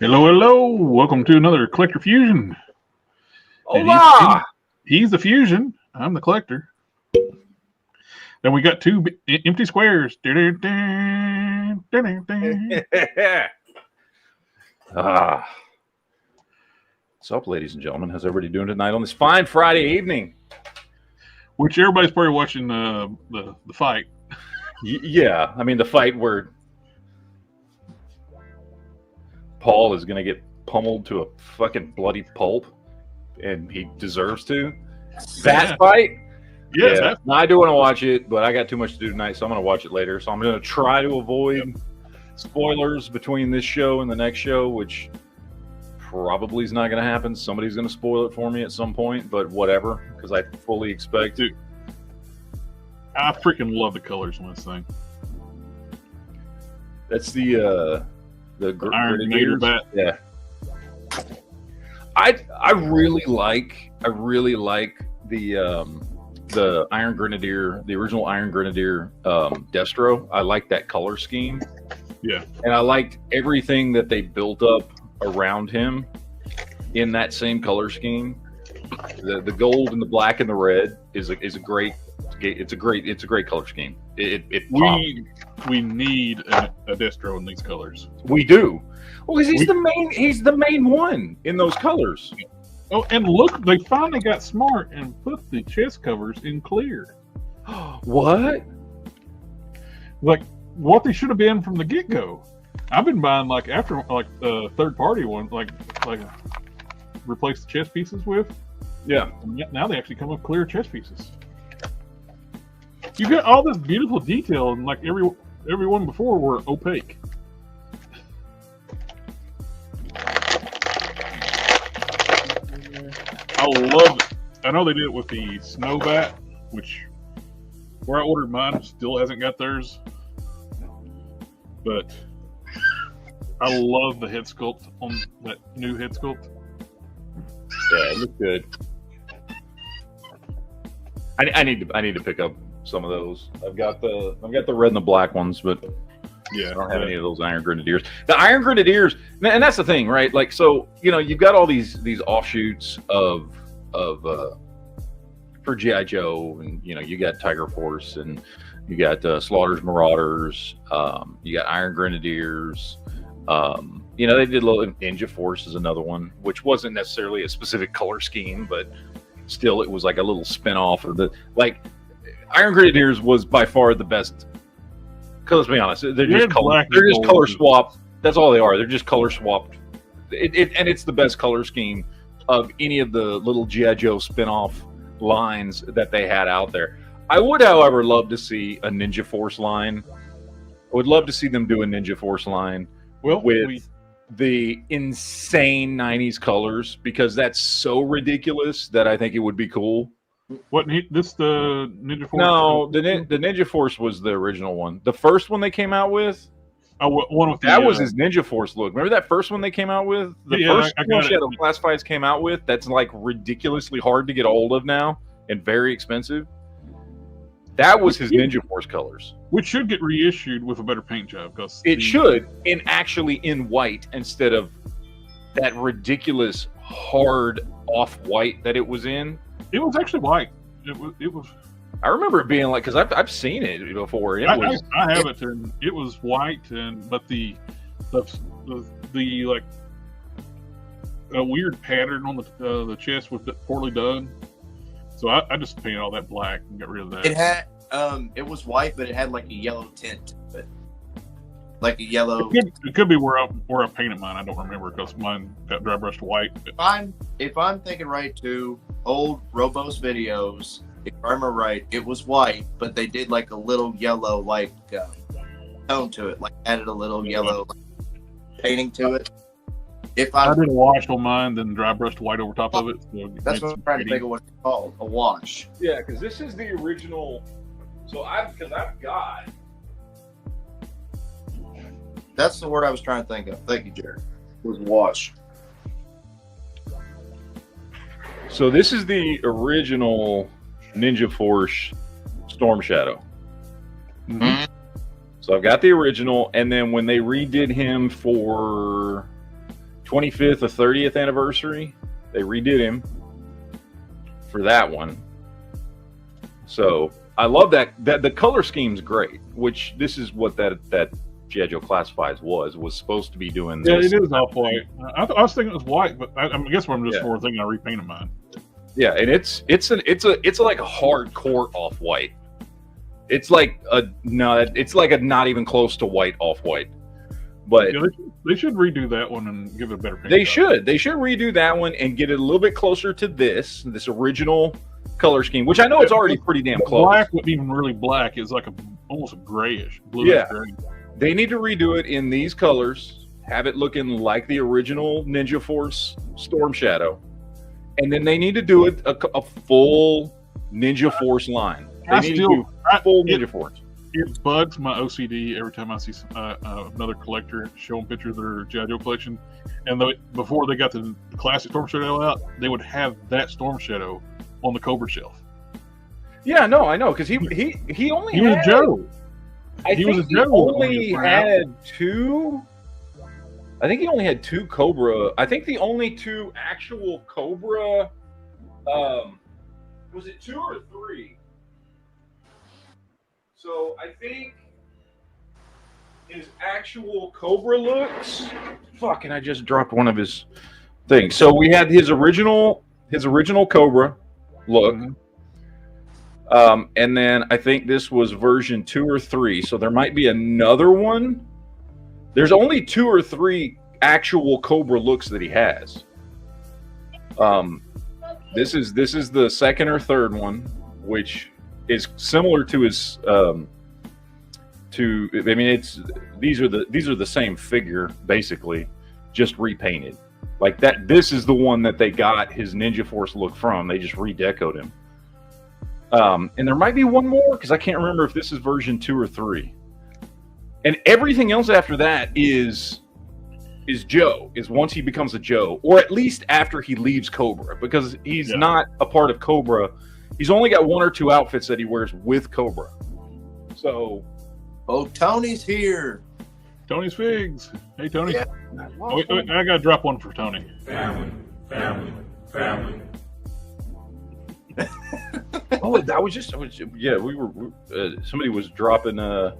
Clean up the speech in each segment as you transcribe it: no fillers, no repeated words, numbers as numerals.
Hello, hello. Welcome to another Collector Fusion. Hola! He's the Fusion. I'm the Collector. Then we got two empty squares. What's up, ladies and gentlemen? How's everybody doing tonight on this fine Friday evening? Which everybody's probably watching the fight. Yeah, I mean the fight where Paul is going to get pummeled to a fucking bloody pulp, and he deserves to. That fight? Yes, Yeah, I do want to watch it, but I got too much to do tonight, so I'm going to watch it later. So I'm going to try to avoid spoilers between this show and the next show, which probably is not going to happen. Somebody's going to spoil it for me at some point, but whatever, because I fully expect it. I freaking love the colors on this thing. That's the Iron Grenadier bat. Yeah. I really like the Iron Grenadier, the original Iron Grenadier Destro. I like that color scheme. Yeah. And I liked everything that they built up around him in that same color scheme. The gold and the black and the red is a great color scheme. We need a Destro in these colors. We do. Well, because he's the main one in those colors. Oh, and look, they finally got smart and put the chest covers in clear. What? Like what they should have been from the get-go. I've been buying third party one, like replace the chest pieces with. Yeah. And now they actually come with clear chest pieces. You got all this beautiful detail, and like every one before were opaque. I love it. I know they did it with the snow bat, which where I ordered mine still hasn't got theirs. But I love the head sculpt on that new head sculpt. Yeah, it looks good. I need to pick up some of those. I've got the red and the black ones, but yeah, I don't have any of those Iron Grenadiers. The Iron Grenadiers, and that's the thing, right? Like, so you've got all these offshoots of for GI Joe, and you got Tiger Force, and you got Slaughter's Marauders, you got Iron Grenadiers. They did a little Ninja Force is another one, which wasn't necessarily a specific color scheme, but still it was like a little spin-off of the Iron Grenadiers was by far the best. Because let's be honest, they're just color swapped. That's all they are. They're just color swapped. And it's the best color scheme of any of the little GI Joe spin-off lines that they had out there. I would, however, love to see a Ninja Force line. I would love to see them do a Ninja Force line with the insane 90s colors, because that's so ridiculous that I think it would be cool. What this the Ninja Force? No, the Ninja Force was the original one. The first one they came out with. Oh, one with that was his Ninja Force look. Remember that first one they came out with? The first one Shadow Classifieds came out with. That's like ridiculously hard to get a hold of now and very expensive. That was his Ninja Force colors. Which should get reissued with a better paint job, because it should, and actually in white instead of that ridiculous hard off-white that it was in. It was actually white. It was. I remember it being like, because I've seen it before. I have it, and it was white, but the like a weird pattern on the chest was poorly done. So I just painted all that black and got rid of that. It had it was white, but it had like a yellow tint to it. Like a yellow. It could be where I painted mine. I don't remember, because mine got dry brushed white. If I'm thinking right, to old Robos videos, if I remember right, it was white, but they did like a little yellow tone to it, like added a little yellow painting to it. If I did a wash on mine, then dry brushed white over top of it. So that's what I'm trying to think of what it's called, a wash. Yeah, because this is the original. So I've got. That's the word I was trying to think of. Thank you, Jared. It was wash. So this is the original Ninja Force Storm Shadow. Mm-hmm. So I've got the original, and then when they redid him for 25th or 30th anniversary. They redid him for that one. So I love that the color scheme's great, which this is what that G.I. Joe Classifieds was supposed to be doing. Yeah, this. it is off white. I was thinking it was white, but I guess I'm just more thinking I repainted mine. Yeah, and it's like a hardcore off white. It's like it's like a not even close to white off white. But yeah, they should redo that one and give it a better paint. They should redo that one and get it a little bit closer to this original color scheme, which I know it's already pretty damn close. Black wasn't even really black. It's like almost a grayish, bluish gray. They need to redo it in these colors, have it looking like the original Ninja Force Storm Shadow, and then they need to do it a full Ninja Force line. They need to do full Ninja Force. It bugs my OCD every time I see another collector showing pictures of their G.I. Joe collection, and before they got the classic Storm Shadow out, they would have that Storm Shadow on the Cobra shelf. Yeah, no, I know, because he only was a Joe. He only had two. I think he only had two Cobra. I think the only two actual Cobra. Was it 2 or 3? So I think his actual Cobra looks. Fuck! And I just dropped one of his things. So we had his original Cobra look. Mm-hmm. And then I think this was version 2 or 3. So there might be another one. There's only 2 or 3 actual Cobra looks that he has. This is the second or third one, which is similar to his. These are the same figure basically, just repainted. Like that. This is the one that they got his Ninja Force look from. They just redecoed him. And there might be one more because I can't remember if this is version 2 or 3. And everything else after that is Joe, is once he becomes a Joe, or at least after he leaves Cobra, because he's not a part of Cobra. He's only got 1 or 2 outfits that he wears with Cobra. So, Tony's here. Tony's Figs. Hey, Tony. Yeah. Wait, I gotta drop one for Tony. Family. Oh, that was just, we were, somebody was dropping, I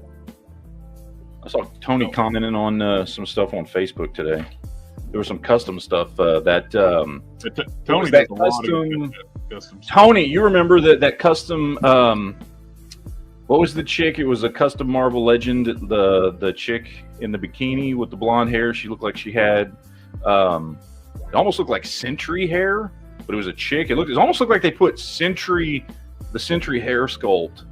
saw Tony commenting on some stuff on Facebook today. There was some custom stuff that, Tony that custom. Tony, you remember that custom, what was the chick? It was a custom Marvel Legend, the chick in the bikini with the blonde hair. She looked like she had, it almost looked like Sentry hair, but it was a chick. It almost looked like they put the Sentry hair sculpt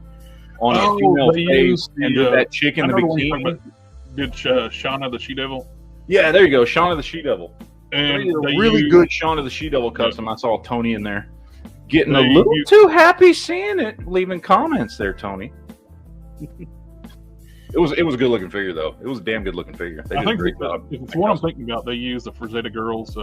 on a female face, and that chick in the bikini. Did Shauna the She-Devil? Yeah, there you go, Shauna the She-Devil. And a really good Shauna the She-Devil custom. I saw Tony in there getting a little too happy seeing it, leaving comments there, Tony. It was a good looking figure though. It was a damn good looking figure. They did a great job. It's what I'm thinking about. They used the Frazetta Girls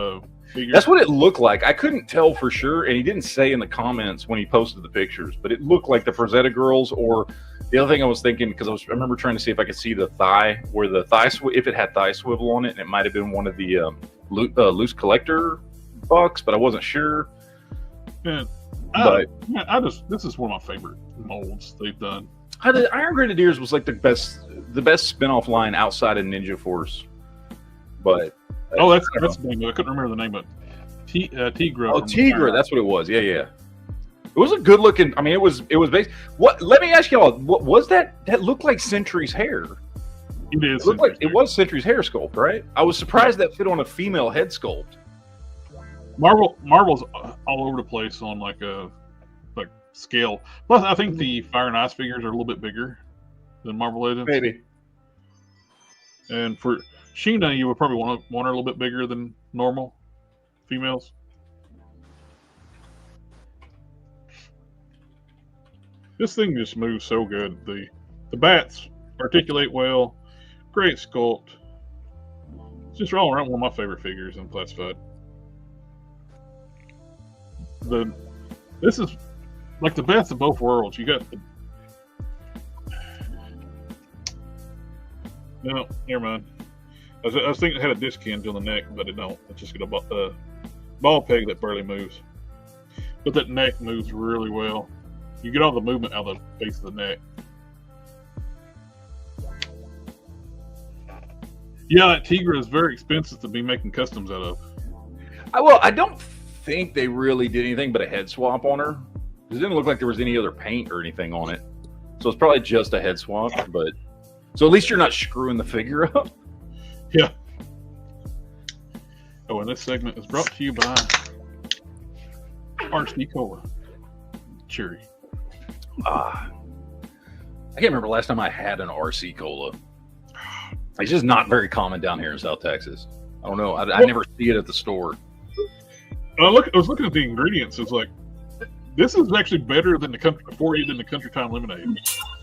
figure. That's what it looked like. I couldn't tell for sure, and he didn't say in the comments when he posted the pictures, but it looked like the Frazetta Girls. Or the other thing I was thinking, because I remember trying to see if I could see the thigh, where the thigh if it had thigh swivel on it, and it might have been one of the loose collector bucks, but I wasn't sure. Yeah, this is one of my favorite molds they've done. The Iron Grenadiers was like the best spin-off line outside of Ninja Force. But that's the name. I couldn't remember the name of it. Tigra. Oh, Tigra, that's what it was. Yeah. It was a good looking. I mean, it was based. What? Let me ask y'all. What was that? That looked like Sentry's hair. It is. It looked like it was Sentry's hair sculpt, right? I was surprised that fit on a female head sculpt. Marvel's all over the place on like scale. Plus, I think the Fire and Ice figures are a little bit bigger than Marvel Legends. Maybe. And for Sheena, you would probably want her a little bit bigger than normal females. This thing just moves so good. The bats articulate well. Great sculpt. It's just all around one of my favorite figures in Classified. This is like the best of both worlds. You got no, never mind. I was thinking it had a disc hinge on the neck, but it don't. It's just got a ball peg that barely moves. But that neck moves really well. You get all the movement out of the base of the neck. Yeah, that Tigra is very expensive to be making customs out of. Well, I don't think they really did anything but a head swap on her. It didn't look like there was any other paint or anything on it. So it's probably just a head swap. But so at least you're not screwing the figure up. Yeah. Oh, and this segment is brought to you by RC Cola Cherry. I can't remember last time I had an RC Cola. It's just not very common down here in South Texas. I don't know. I never see it at the store. I was looking at the ingredients. It's like, this is actually better than the country before you than the Country Time lemonade.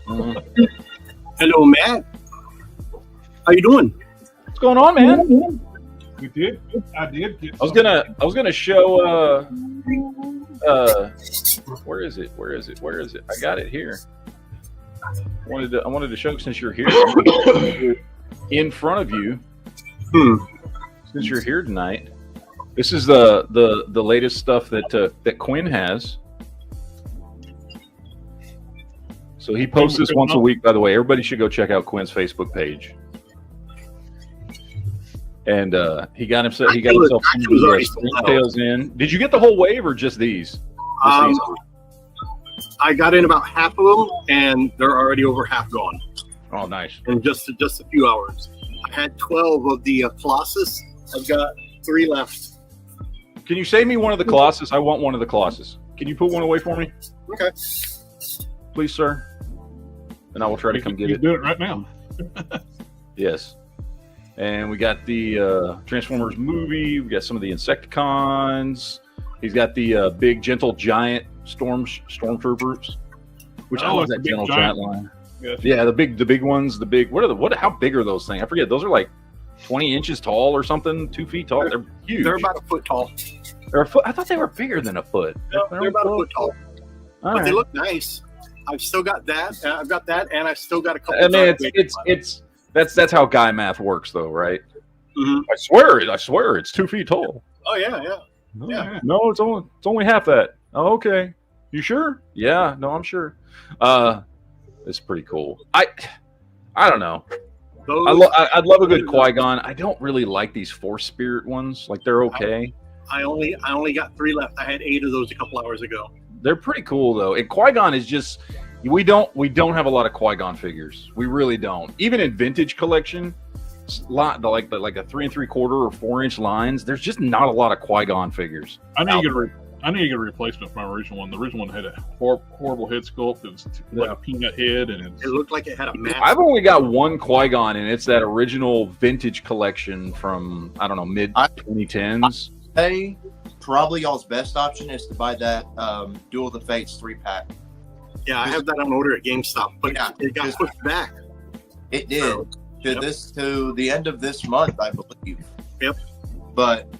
Hello, Matt. How you doing? What's going on, man? You did? I did. I was gonna show. Where is it? I got it here. I wanted to show since you're here in front of you. Since you're here tonight, this is the latest stuff that Quinn has. So he posts this once a week. By the way, everybody should go check out Quinn's Facebook page. And he got himself some tails in. Did you get the whole wave or just these? I got in about half of them, and they're already over half gone. Oh, nice! In just a few hours. I had 12 of the Colossus. I've got 3 left. Can you save me one of the Colossus? I want one of the Colossus. Can you put one away for me? Okay. Please, sir. And I will try to come get it. Do it right now. Yes. And we got the Transformers movie. We got some of the Insecticons. He's got the big, gentle, giant stormtroopers, which I love that gentle, giant line. Yes. Yeah, the big ones. How big are those things? I forget. Those are like 20 inches tall or something, 2 feet tall. They're huge. They're about a foot tall. They're a foot. I thought they were bigger than a foot. No, they're about a foot tall. But they look nice. I've still got that. I've got that, and I've still got a couple. I mean, that's how guy math works, though, right? Mm-hmm. I swear, it's 2 feet tall. Oh yeah. Yeah. No, it's only half that. Oh, okay. You sure? Yeah. No, I'm sure. It's pretty cool. I don't know. I'd love a good Qui-Gon. I don't really like these Force Spirit ones. Like, they're okay. I only got 3 left. I had 8 of those a couple hours ago. They're pretty cool though. And Qui-Gon is just we don't have a lot of Qui-Gon figures. We really don't. Even in vintage collection, like a 3 3/4 or 4-inch lines. There's just not a lot of Qui-Gon figures. I need to get a replacement for my original one. The original one had a horrible head sculpt. It was like a peanut head, and it looked like it had a mask. I've only got one Qui-Gon, and it's that original vintage collection from mid 2010s. Hey, probably y'all's best option is to buy that Duel of the Fates 3-pack. Yeah, I have that on order at GameStop, but it got pushed back. It did to the end of this month, I believe. Yep. But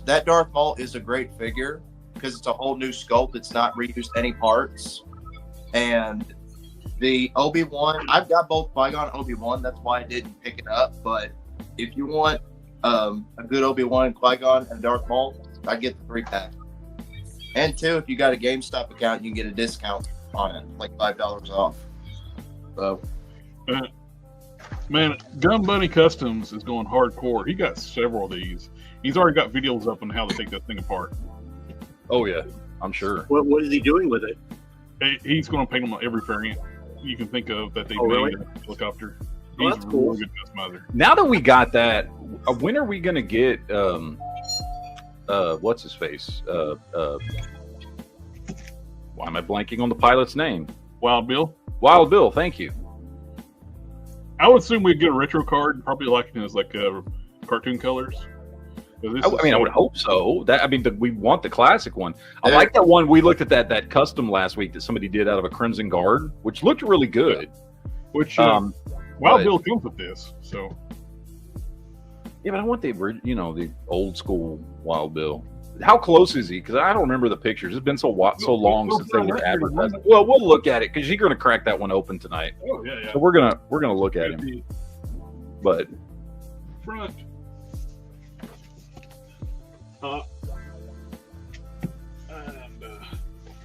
that Darth Maul is a great figure because it's a whole new sculpt. It's not reused any parts. And the Obi-Wan, I've got both Qui-Gon and Obi-Wan. That's why I didn't pick it up. But if you want a good Obi-Wan, Qui-Gon, and Darth Maul, I get the 3-pack. And 2, if you got a GameStop account, you can get a discount on it, like $5 off. So, man, Gun Bunny Customs is going hardcore. He got several of these. He's already got videos up on how to take that thing apart. Oh yeah, I'm sure. What is he doing with it? He's going to paint them on every variant you can think of that they made really? in a helicopter. Well, He's that's a cool. really good customizer. Now that we got that, when are we gonna get what's his face? Why am I blanking on the pilot's name? Wild Bill? Wild Bill, thank you. I would assume we'd get a retro card, probably like in his cartoon colors. I would hope so. We want the classic one. I like that one. We looked at that custom last week that somebody did out of a Crimson Guard, which looked really good. Which Wild Bill comes with this, so. Yeah, but I want the old school Wild Bill. How close is he? Because I don't remember the pictures. It's been so long since they were advertised. Well, we'll look at it because you're going to crack that one open tonight. Oh yeah. So we're gonna look at him. But front.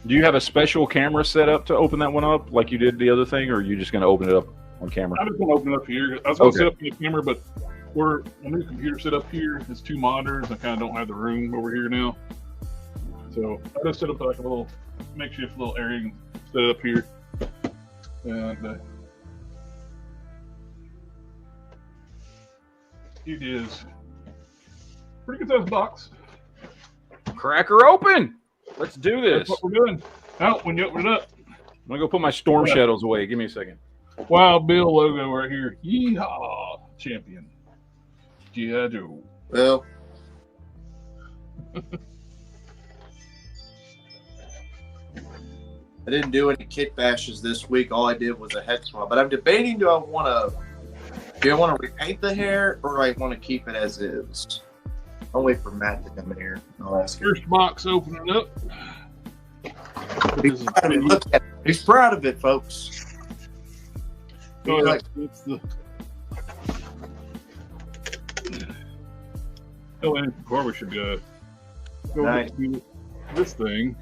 Do you have a special camera set up to open that one up like you did the other thing, or are you just going to open it up on camera? I'm just going to open it up here. I was going to set up the camera, but we're a new computer set up here. It's 2 monitors. I kind of don't have the room over here now. So I just set up like a little makeshift little area and set it up here. And it is pretty good size box. Cracker open. Let's do this. That's what we're doing. Oh, when you open it up, I'm going to go put my Storm Shadows away. Give me a second. Wild Bill logo right here. Yeehaw, champion. G.I. Joe. Well, I didn't do any kit bashes this week. All I did was a head swap. But I'm debating: do I want to repaint the hair, or do I want to keep it as is? I'll wait for Matt to come in here. I'll ask him. First box opening up. He's proud of it. Look at it. He's proud of it, folks. Oh, Like, it's the before we should go Nice. do this thing.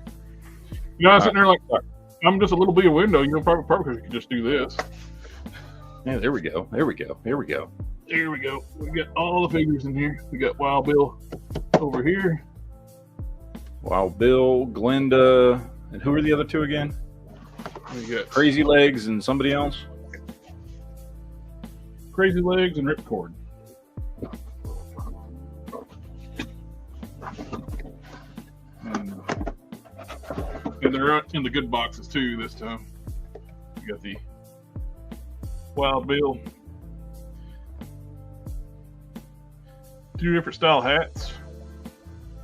You know, I was sitting there like, I'm just a little bit of window. You know, probably could just do this. Yeah, there we go. There we go. Here we go. There we go. We got all the figures in here. We got Wild Bill over here. Wild Bill, Glenda, and who are the other two again? We got Crazy Legs and somebody else. Crazy Legs and Ripcord. And they're in the good boxes too this time. You got the Wild Bill. 2 different style hats.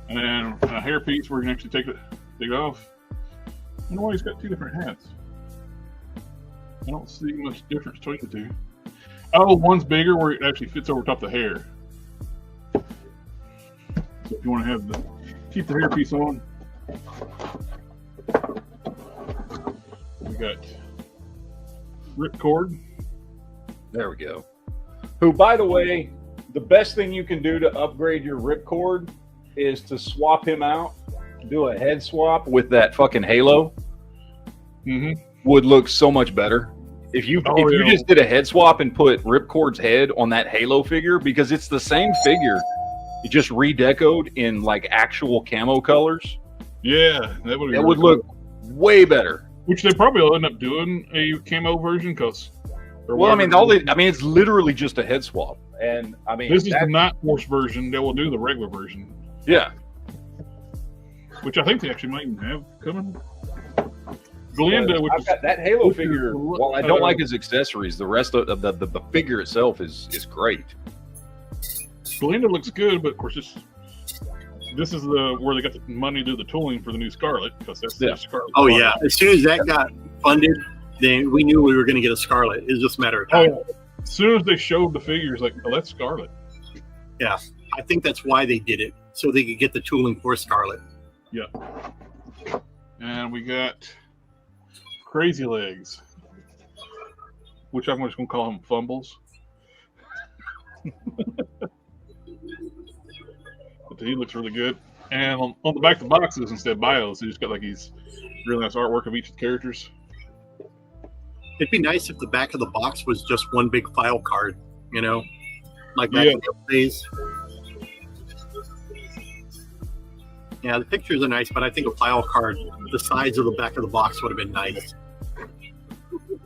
And a hairpiece where you can actually take it off. I don't know why he's got 2 different hats. I don't see much difference between the 2. Oh, one's bigger where it actually fits over top of the hair. So if you want to keep the hairpiece on. We got Ripcord. There we go. Who, by the way, the best thing you can do to upgrade your Ripcord is to swap him out, do a head swap with that fucking halo. Mm-hmm. Would look so much better. If you just did a head swap and put Ripcord's head on that Halo figure, because it's the same figure, it just redecoed in like actual camo colors. Yeah, that would look way better. Which they probably will end up doing a camo version, because. Well, I mean, it's literally just a head swap, and I mean, this is the Night Force version. They will do the regular version. Yeah, which I think they actually might even have coming. Glenda, which I've got that Halo figure. While I don't like his accessories, the rest of the figure itself is great. Glenda looks good, but of course this is where they got the money to do the tooling for the new Scarlet, because that's the Scarlet. Oh yeah, as soon as that got funded, then we knew we were going to get a Scarlet. It's just a matter of time. Oh, as soon as they showed the figures, like, oh, that's Scarlet. Yeah, I think that's why they did it, so they could get the tooling for Scarlet. Yeah. And we got Crazy Legs, which I'm just going to call him Fumbles. But he looks really good. And on the back of the boxes, instead of bios, he just got like these really nice artwork of each of the characters. It'd be nice if the back of the box was just one big file card, you know, like back in the old days. Yeah, the pictures are nice, but I think a file card, the size of the back of the box would have been nice.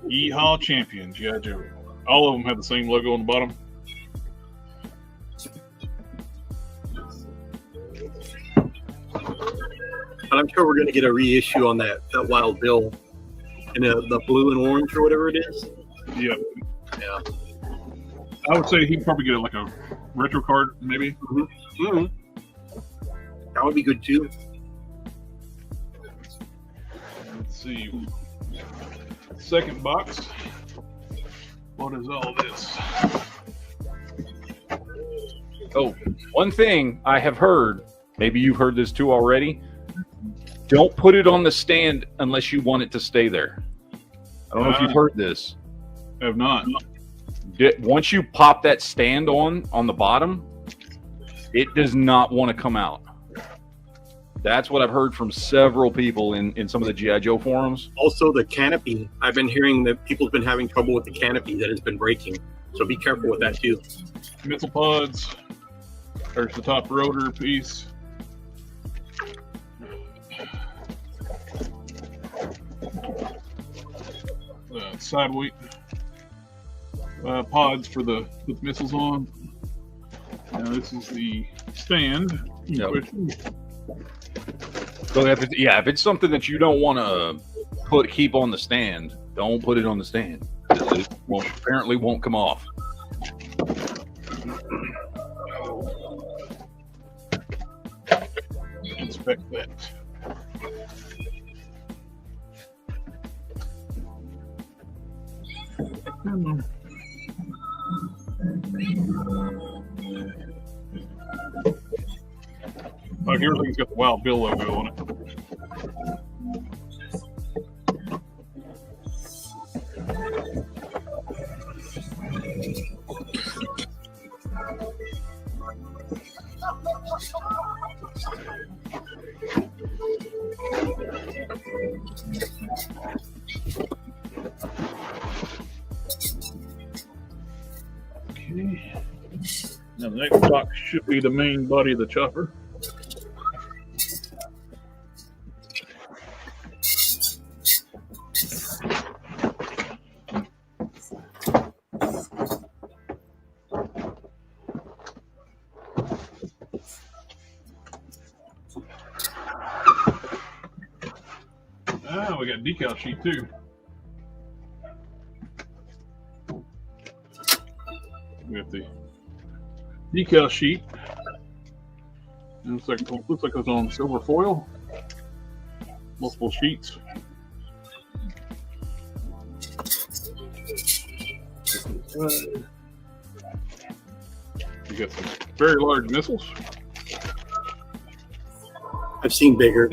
Yeehaw Champion, G.I. Joe. All of them have the same logo on the bottom. But I'm sure we're going to get a reissue on that Wild Bill in the blue and orange or whatever it is. Yeah. Yeah. I would say he'd probably get like a retro card, maybe. Mm-hmm. Mm-hmm. That would be good too. Let's see. Second box. What is all this? Oh, one thing I have heard, maybe you've heard this too already. Don't put it on the stand unless you want it to stay there. I don't know if you've heard this. I have not. once you pop that stand on the bottom, it does not want to come out. That's what I've heard from several people in some of the G.I. Joe forums. Also, the canopy. I've been hearing that people's been having trouble with the canopy that has been breaking. So be careful with that too. Missile pods. There's the top rotor piece. Side weight pods for the missiles on. Now this is the stand. Yep. So if it's something that you don't want to keep on the stand, don't put it on the stand. It apparently won't come off. Inspect that. Like everything's got the Wild Bill logo on it. Okay. Now the next box should be the main body of the chopper. We got decal sheet too. We have the decal sheet. And looks like it's on silver foil. Multiple sheets. We got some very large missiles. I've seen bigger.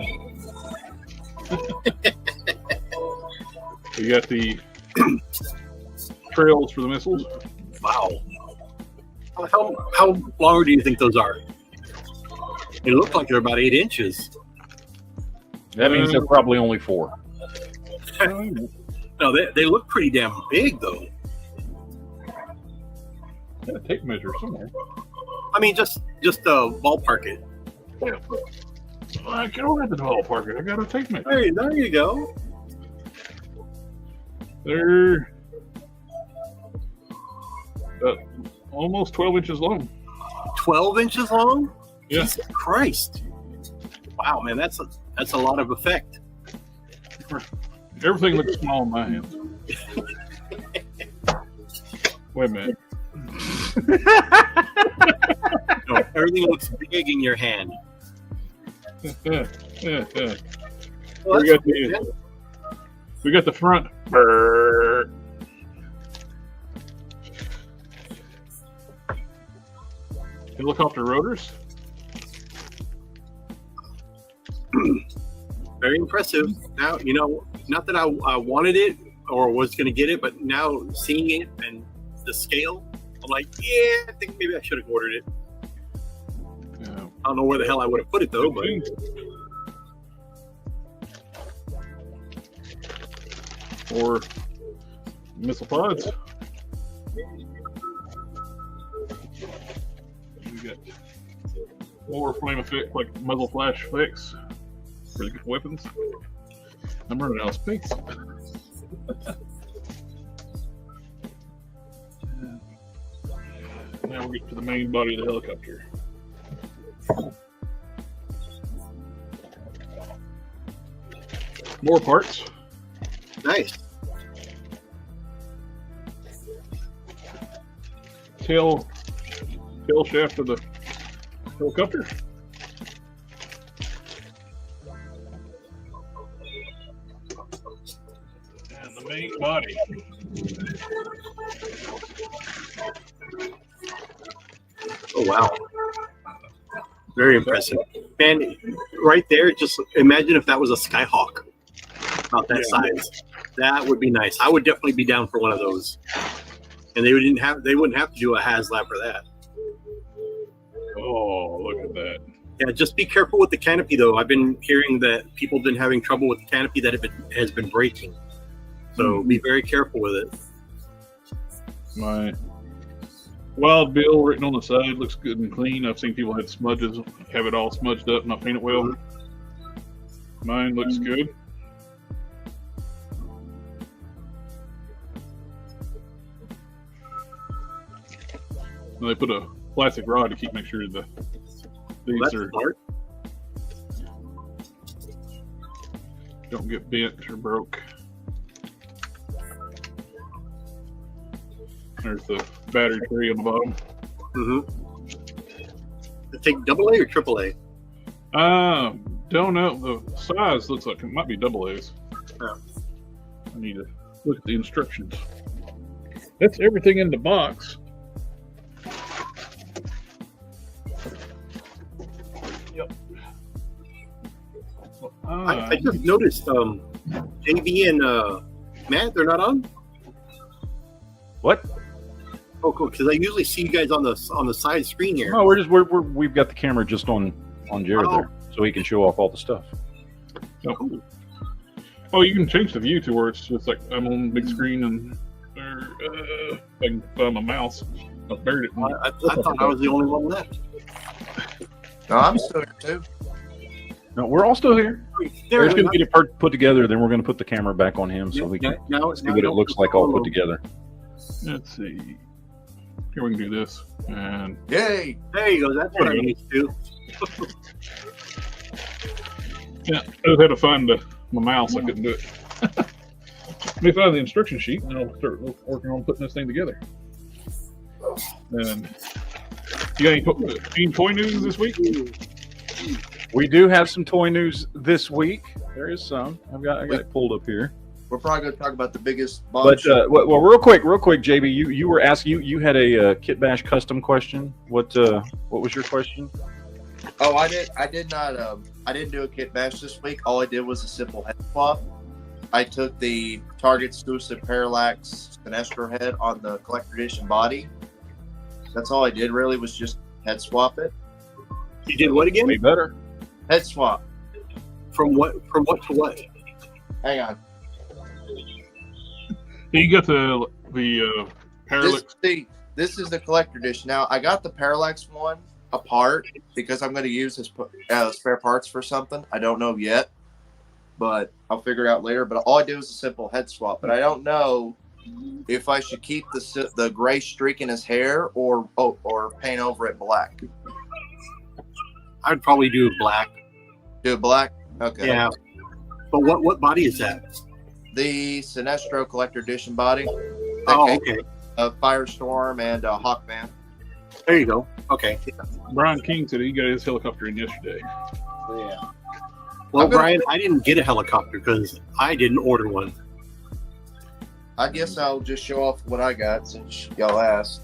We got the trails for the missiles. Wow. How long do you think those are? They look like they're about 8 inches. That means they're probably only 4. No, they look pretty damn big, though. Got a tape measure somewhere. I mean, just ballpark it. Yeah. I don't have the ballpark it. I got a tape measure. Hey, there you go. They're almost 12 inches long. 12 inches long? Yeah. Jesus Christ. Wow, man, that's a lot of effect. Everything looks small in my hands. Wait a minute. No, everything looks big in your hand. Well, Well, we got the front. Brrr. Helicopter rotors. very impressive. Now, you know, not that I wanted it or was going to get it, but now seeing it and the scale, I'm like, yeah, I think maybe I should have ordered it. Yeah. I don't know where the hell I would have put it though, but or missile pods. We got more flame effect, like muzzle flash effects for the weapons. I'm running out of space. Now we get to the main body of the helicopter. More parts. nice. Tail shaft of the helicopter. And the main body. Oh wow, very impressive, man! Right there, just imagine if that was a Skyhawk, about that size. That would be nice. I would definitely be down for one of those. and they wouldn't have to do a HasLab for that. Oh, look at that. Yeah, just be careful with the canopy, though. I've been hearing that people have been having trouble with the canopy that has been breaking. So be very careful with it. My Wild Bill written on the side looks good and clean. I've seen people had smudges, have it all smudged up, not painted well. Mine looks good. And they put a plastic rod to make sure these are smart. Don't get bent or broke. There's the battery tray on the bottom. Mm-hmm. Take AA or AAA? Don't know. The size looks like it might be AA's. Yeah. I need to look at the instructions. That's everything in the box. Yep. I just noticed JB and Matt, they're not on? What? Oh, cool. Because I usually see you guys on the side screen here. No, we've got the camera just on Jared there, so he can show off all the stuff. Oh. Oh, you can change the view to where it's just like I'm on big screen and I can find my mouse. I buried it. I thought I was the only one left. No, I'm still here too. No, we're all still here. There's going to get it put together, then we're going to put the camera back on him so we can see what it looks like all put together. Let's see. Here we can do this. And Yay! There you go. That's what I need to do. yeah, I just had to find my mouse. I couldn't do it. Let me find the instruction sheet, and I'll start working on putting this thing together. And you got any toy news this week? We do have some toy news this week. There is some. I got it pulled up here. We're probably going to talk about the biggest bomb. But well, real quick, JB, you were asking you had a Kit Bash custom question. What was your question? Oh, I did not. I didn't do a Kit Bash this week. All I did was a simple head swap. I took the Target exclusive Parallax Sinestro head on the collector edition body. That's all I did. Really was just head swap it. You did what again? Way better. Head swap. From what to what? Hang on. You got the Parallax. This is the collector edition. Now I got the Parallax one apart because I'm going to use his spare parts for something. I don't know yet, but I'll figure it out later. But all I did was a simple head swap. But I don't know if I should keep the gray streak in his hair or paint over it black. I'd probably do black. Do it black? Okay. Yeah. But what body is that? The Sinestro collector edition body. Oh, okay. Firestorm and Hawkman. There you go. Okay. Brian King said he got his helicopter in yesterday. Yeah. Well, Brian, I didn't get a helicopter because I didn't order one. I guess I'll just show off what I got since y'all asked.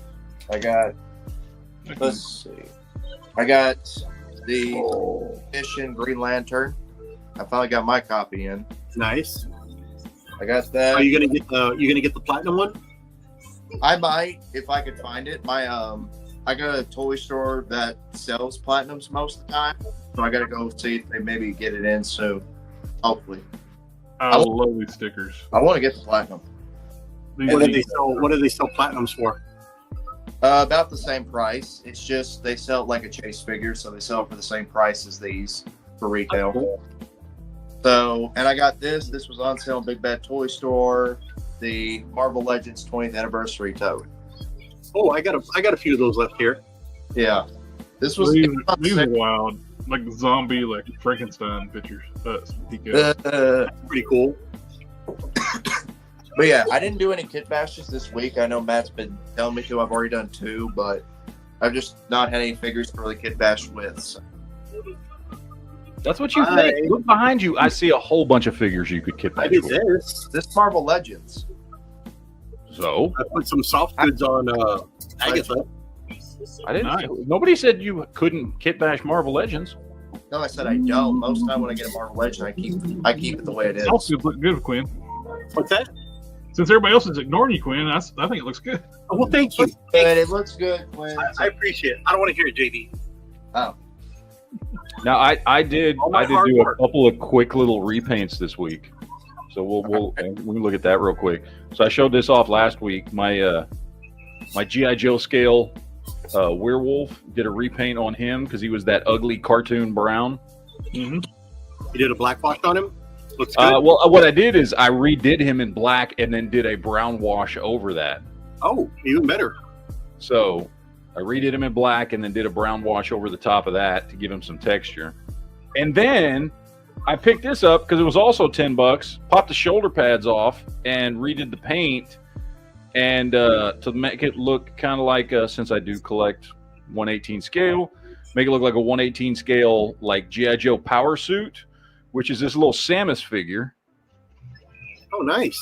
Let's see. I got the edition Green Lantern. I finally got my copy in. Nice. I got that. Are you gonna get the platinum one? I might if I could find it. I got a toy store that sells platinums most of the time, so I gotta go see if they maybe get it in soon. Hopefully. I love these stickers. I want to get the platinum. What do they sell platinums for? About the same price. It's just they sell it like a chase figure, so they sell it for the same price as these for retail. Cool. So, and I got this. This was on sale in Big Bad Toy Store. The Marvel Legends 20th anniversary tote. Oh, I got a few of those left here. Yeah, this was these are wild, like zombie, like Frankenstein pictures. That's pretty cool. But yeah, I didn't do any kit bashes this week. I know Matt's been telling me to. I've already done 2, but I've just not had any figures to really kit bash with. So. That's what you think. Look behind you. I see a whole bunch of figures you could kit bash with. This Marvel Legends. So I put some soft goods on Agatha. I didn't. Nobody said you couldn't kit bash Marvel Legends. No, I said I don't. Most of the time when I get a Marvel Legend, I keep it the way it is. Soft goods look good, Quinn. What's that? Since everybody else is ignoring you, Quinn, I think it looks good. Oh, well, thank you. Good. It looks good, Quinn. I appreciate it. I don't want to hear it, JD. Oh. Now I did do a couple of quick little repaints this week, so we'll look at that real quick. So I showed this off last week. My GI Joe scale werewolf, did a repaint on him because he was that ugly cartoon brown. Mm-hmm. You did a black wash on him. Looks good. Well, what I did is I redid him in black and then did a brown wash over that. Oh, even better. So I redid him in black and then did a brown wash over the top of that to give him some texture. And then I picked this up because it was also $10, popped the shoulder pads off and redid the paint. And to make it look kind of like, since I do collect 1/18 scale, make it look like a 1/18 scale, like G.I. Joe power suit, which is this little Samus figure. Oh, nice.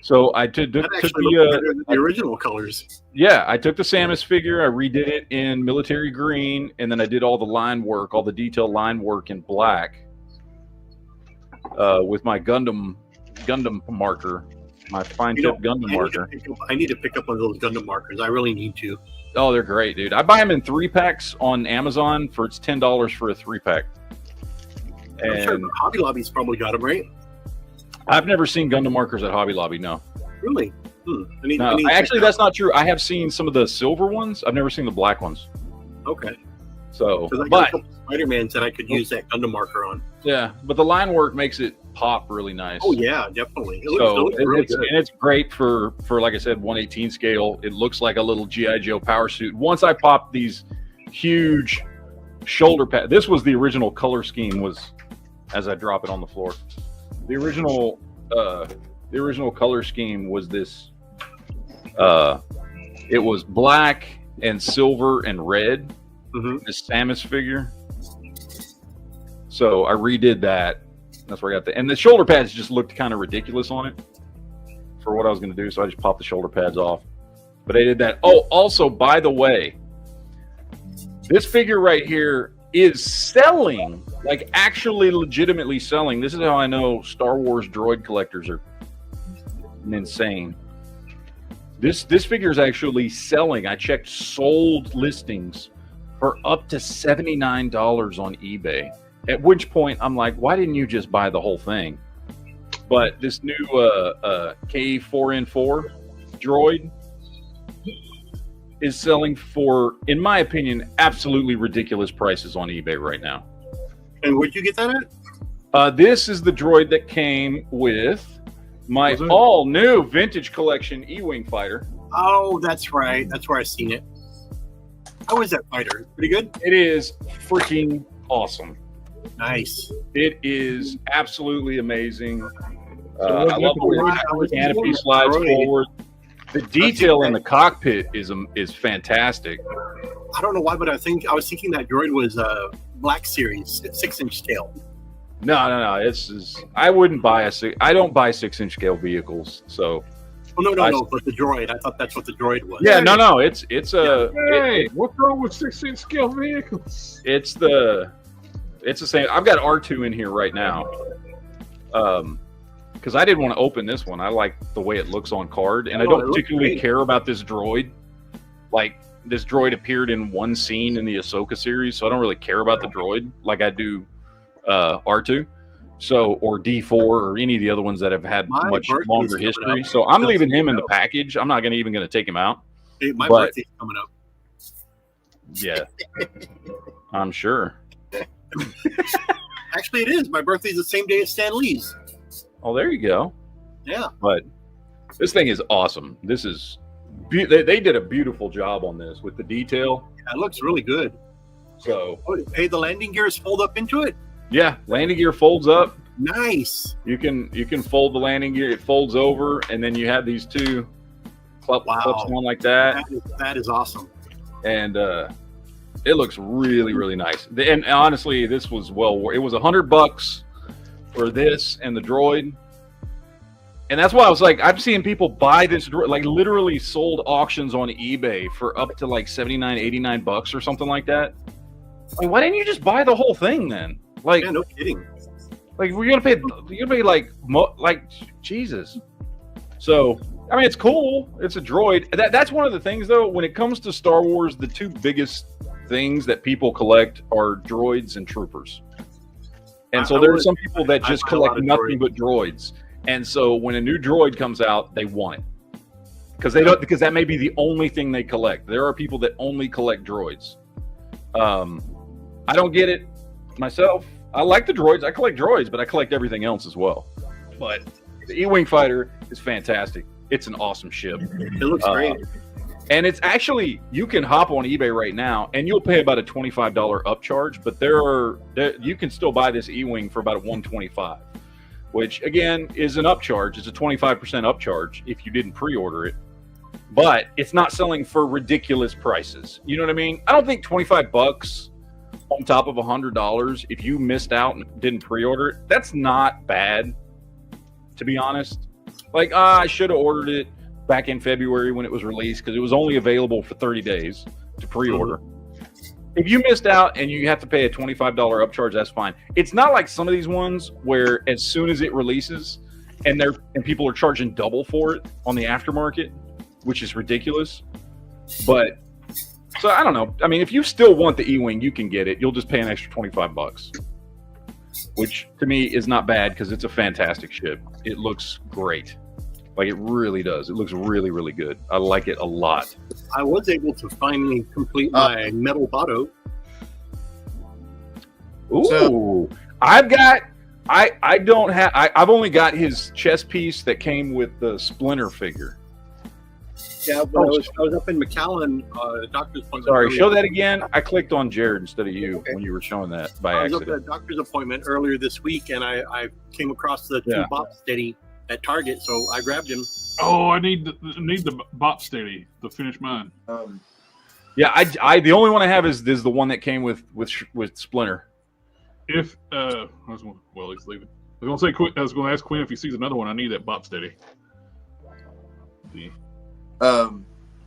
So I took the original colors. Yeah, I took the Samus figure, I redid it in military green, and then I did all the line work, all the detail line work in black with my Gundam marker, my fine tip Gundam marker. I need to pick up one of those Gundam markers. I really need to. Oh, they're great, dude. I buy them in 3-packs on Amazon for it's $10 for a 3-pack. I'm sure Hobby Lobby's probably got them, right? I've never seen Gundam markers at Hobby Lobby, no. Really? Actually, that's not true. I have seen some of the silver ones. I've never seen the black ones. Okay. So, but Spider-Man said I could use that Gundam marker on. Yeah, but the line work makes it pop really nice. Oh yeah, definitely. It looks really good. And it's great for like I said, 1/18 scale. It looks like a little G.I. Joe power suit. Once I popped these huge shoulder pads, this was the original color scheme. Was as I drop it on the floor. The original color scheme was this. It was black and silver and red. Mm-hmm. This Samus figure. So I redid that. That's where I got and the shoulder pads just looked kind of ridiculous on it for what I was going to do. So I just popped the shoulder pads off. But I did that. Oh, also, by the way, this figure right here is selling, like actually legitimately selling. This is how I know Star Wars droid collectors are insane. This figure is actually selling. I checked sold listings for up to $79 on eBay. At which point I'm like, why didn't you just buy the whole thing? But this new K4N4 droid is selling for, in my opinion, absolutely ridiculous prices on eBay right now. And where'd you get that at? This is the droid that came with my all-new vintage collection E-Wing fighter. Oh, that's right. That's where I seen it. How is that fighter? Pretty good? It is freaking awesome. Nice. It is absolutely amazing. I love the canopy slides forward. The detail in the cockpit is fantastic. I don't know why, but I was thinking that droid was Black Series 6-inch scale. No. I wouldn't buy I don't buy 6-inch scale vehicles. So. Oh no! But the droid. I thought that's what the droid was. Yeah, no. It's a. Hey, what's wrong with 6-inch scale vehicles? It's the same. I've got R2 in here right now. Because I didn't want to open this one. I like the way it looks on card, and I don't particularly care about this droid. Like, this droid appeared in one scene in the Ahsoka series, so I don't really care about the droid like I do R2. So, or D4 or any of the other ones that have had much longer history. So I'm leaving him in the package. I'm not even going to take him out. Hey, my birthday's coming up. Yeah, I'm sure. Actually, it is. My birthday's the same day as Stan Lee's. Oh, there you go. Yeah. But this thing is awesome. This is they did a beautiful job on this with the detail. Yeah, it looks really good. So, hey, the landing gears fold up into it. Yeah, landing gear folds up. Nice. You can fold the landing gear. It folds over, and then you have these two clips on like that. That is awesome. And it looks really, really nice. And honestly, this was it was $100 for this and the droid. And that's why I was like, I'm seeing people buy this droid, like literally sold auctions on eBay for up to like $79, $89 or something like that. Like, why didn't you just buy the whole thing then? Like, yeah, no kidding. Like, you're gonna pay like Jesus. So, I mean, it's cool. It's a droid. That's one of the things, though, when it comes to Star Wars, the two biggest things that people collect are droids and troopers. And so there are some people that just collect nothing but droids. And so when a new droid comes out, they want it. Because that may be the only thing they collect. There are people that only collect droids. I don't get it myself. I like the droids. I collect droids, but I collect everything else as well. But the E-Wing fighter is fantastic. It's an awesome ship. It looks great. And it's actually, you can hop on eBay right now, and you'll pay about a $25 upcharge. But you can still buy this E-Wing for about $125, which again is an upcharge. It's a 25% upcharge if you didn't pre-order it. But it's not selling for ridiculous prices. You know what I mean? I don't think $25 on top of $100, if you missed out and didn't pre-order it, that's not bad, to be honest. Like, I should have ordered it back in February when it was released because it was only available for 30 days to pre-order. If you missed out and you have to pay a $25 upcharge, that's fine. It's not like some of these ones where as soon as it releases and people are charging double for it on the aftermarket, which is ridiculous. But so I don't know. I mean, if you still want the E-Wing, you can get it. You'll just pay an extra $25, which to me is not bad because it's a fantastic ship. It looks great. Like, it really does. It looks really, really good. I like it a lot. I was able to finally complete my metal Botto. Ooh, I've only got his chest piece that came with the Splinter figure. Yeah, but I was up in McAllen, doctor's appointment. Sorry, show that again. I clicked on Jared instead of you when you were showing that by accident. I was up at a doctor's appointment earlier this week, and I came across the two Bop Steady at Target, so I grabbed him. Oh, I need the Bop Steady to finish mine. Yeah, I the only one I have is the one that came with Splinter. If he's leaving. I was going to ask Quinn if he sees another one. I need that Bop Steady. I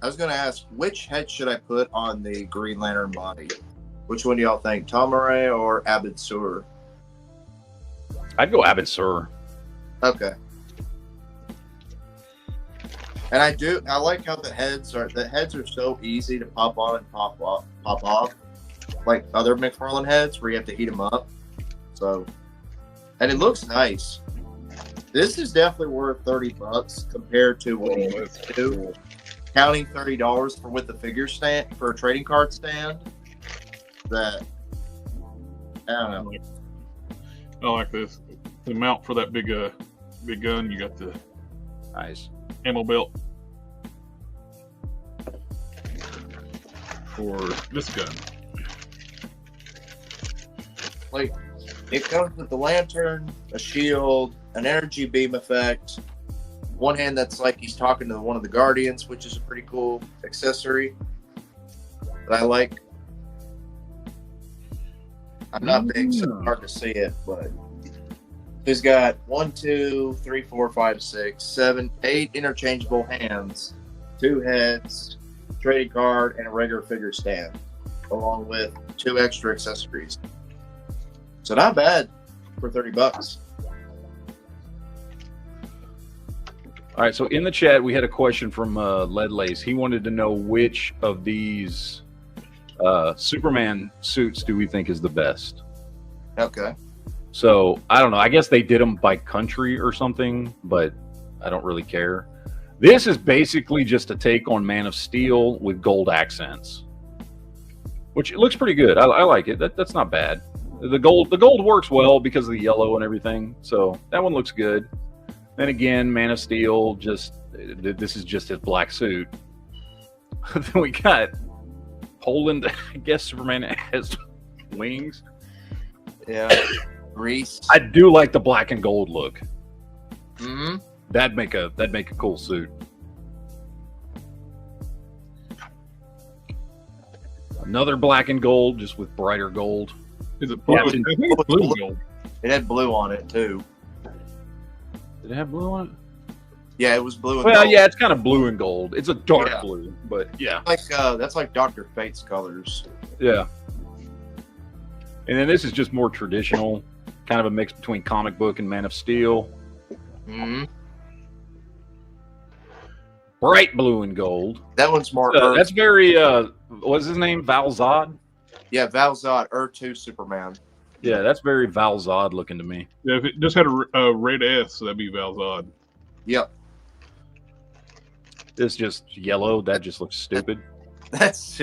was going to ask, which head should I put on the Green Lantern body? Which one do y'all think, Tomare or Abed Sur? I'd go Abed Sur. Okay. And I like how the heads are so easy to pop on and pop off, like other McFarlane heads where you have to heat them up. So, and it looks nice. This is definitely worth $30 compared to what you used to do. Counting $30 for with the figure stand for a trading card stand. That I don't know. I like this. The mount for that big gun. You got the nice ammo belt for this gun. Like, it comes with the lantern, a shield, an energy beam effect. One hand that's like he's talking to one of the Guardians, which is a pretty cool accessory that I like. I'm not big, so it's hard to see it, but he's got 1, 2, 3, 4, 5, 6, 7, 8 interchangeable hands, 2 heads, trading card, and a regular figure stand, along with 2 extra accessories. So not bad for $30. All right, so in the chat, we had a question from Lead Lace. He wanted to know which of these Superman suits do we think is the best? Okay. So, I don't know. I guess they did them by country or something, but I don't really care. This is basically just a take on Man of Steel with gold accents, which it looks pretty good. I like it. That's not bad. The gold works well because of the yellow and everything, so that one looks good. Then again, Man of Steel, this is just his black suit. Then we got Poland. I guess Superman has wings. Yeah, Reese. I do like the black and gold look. Mm-hmm. That'd make a cool suit. Another black and gold, just with brighter gold. Is it blue? I think it's blue and gold. It had blue on it too. Did it have blue on it? Yeah, it was blue and well, gold. yeah, it's kind of blue and gold. It's a dark blue, but yeah. That's like Dr. Fate's colors. Yeah. And then this is just more traditional, kind of a mix between comic book and Man of Steel. Mm-hmm. bright blue and gold. That one's more. That's very. What's his name? Val-Zod. Yeah, Val-Zod, Earth 2 Superman. Yeah, that's very Val-Zod looking to me. Yeah, if it just had a red S, that'd be Val-Zod. Yep. This just yellow. That just looks stupid. That's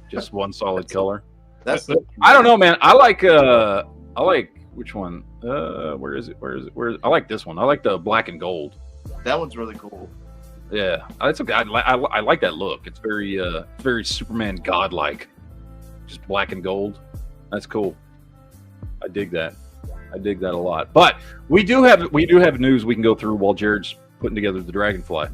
just one solid color. I don't know, man. I like which one? Where is it? I like this one. I like the black and gold. That one's really cool. Yeah, it's okay. I like that look. It's very Superman godlike. Just black and gold. That's cool. I dig that. I dig that a lot. But we do have news we can go through while Jared's putting together the Dragonfly.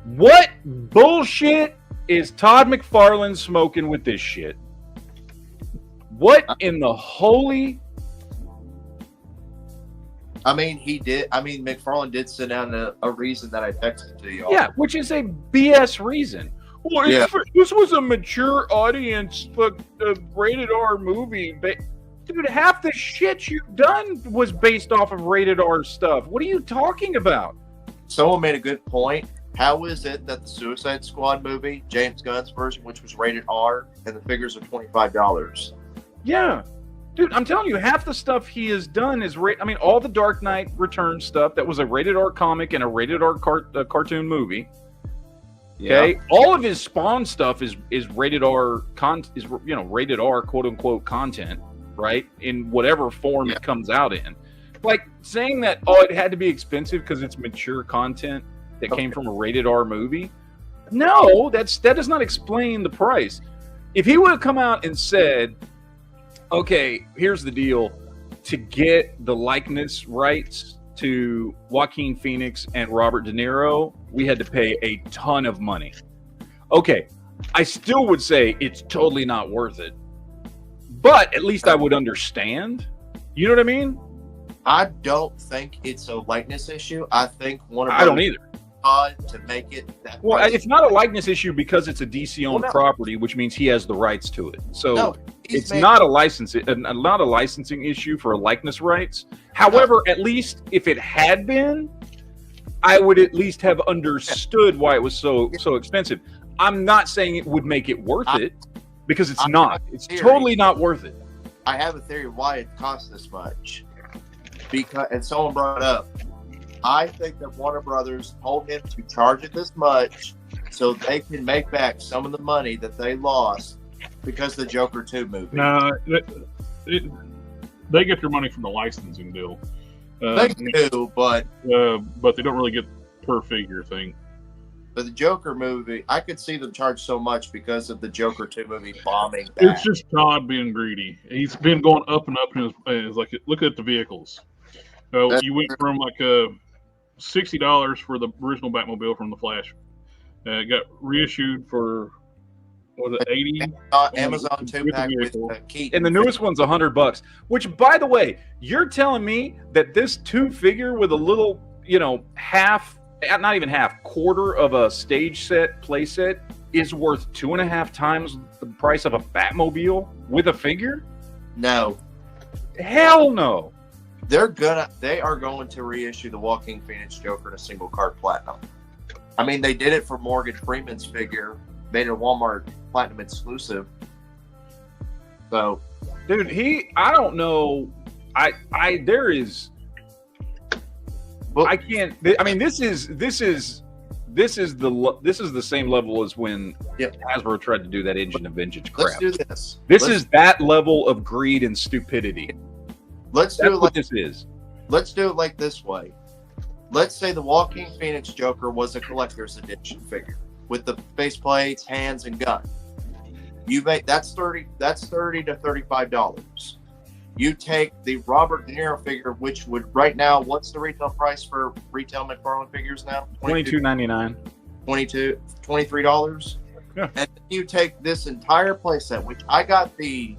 What bullshit is Todd McFarlane smoking with this shit? What in the holy? I mean, McFarlane did send out a reason that I texted to y'all. Yeah, which is a BS reason. Well, this was a mature audience, but a rated R movie. Dude, half the shit you've done was based off of rated R stuff. What are you talking about? Someone made a good point. How is it that the Suicide Squad movie, James Gunn's version, which was rated R, and the figures are $25? Yeah. Dude, I'm telling you, half the stuff he has done is all the Dark Knight Returns stuff that was a rated R comic and a rated R cartoon movie. Okay, all of his Spawn stuff is rated R rated R quote unquote content, right? In whatever form it comes out in. Like saying that it had to be expensive because it's mature content that came from a rated R movie. No, that does not explain the price. If he would have come out and said, okay, here's the deal, to get the likeness rights to Joaquin Phoenix and Robert De Niro, we had to pay a ton of money. Okay, I still would say it's totally not worth it, but at least I would understand. You know what I mean? I don't think it's a likeness issue. I think I don't either. To make it that well, price. It's not a likeness issue because it's a DC-owned property, which means he has the rights to it. So it's not a licensing issue for likeness rights. However, at least if it had been, I would at least have understood why it was so expensive. I'm not saying it would make it worth it because it's not. It's totally not worth it. I have a theory why it costs this much. And someone brought it up. I think that Warner Brothers told him to charge it this much so they can make back some of the money that they lost because of the Joker 2 movie. No, they get their money from the licensing deal. They do, but they don't really get per figure thing. But the Joker movie, I could see them charge so much because of the Joker 2 movie bombing back. It's just Todd being greedy. He's been going up and up in his like, look at the vehicles. You went from like $60 for the original Batmobile from the Flash. It got reissued for was it $80? Amazon 2-pack with Keaton. And the newest one's $100. Which, by the way, you're telling me that this 2-figure with a little, half, not even half, quarter of a stage set, play set is worth 2.5 times the price of a Batmobile with a figure? No. Hell no. They are going to reissue the Joaquin Phoenix Joker in a single card platinum. I mean, they did it for Morgan Freeman's figure, made it a Walmart platinum exclusive. So, dude, I don't know. There is. But, I can't. I mean, this is the same level as when Hasbro tried to do that Engine of Vengeance crap. Let's do this. This is that level of greed and stupidity. Let's do it like this way. Let's say the Joaquin Phoenix Joker was a collector's edition figure with the faceplates, hands, and gun. You make that's $30 to $35. You take the Robert De Niro figure, which would right now, what's the retail price for retail McFarlane figures now? $22.99. $23. Yeah. And then you take this entire playset, which I got the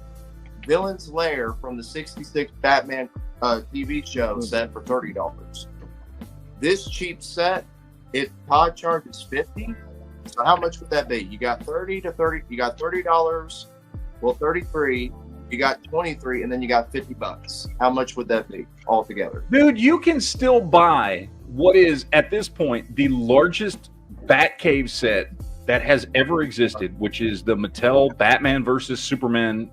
Villain's Lair from the '66 Batman TV show set for $30. This cheap set, if Todd charges $50, so how much would that be? You got $30. You got $30. Well, $33. You got $23, and then you got $50. How much would that be altogether? Dude, you can still buy what is, at this point, the largest Batcave set that has ever existed, which is the Mattel Batman versus Superman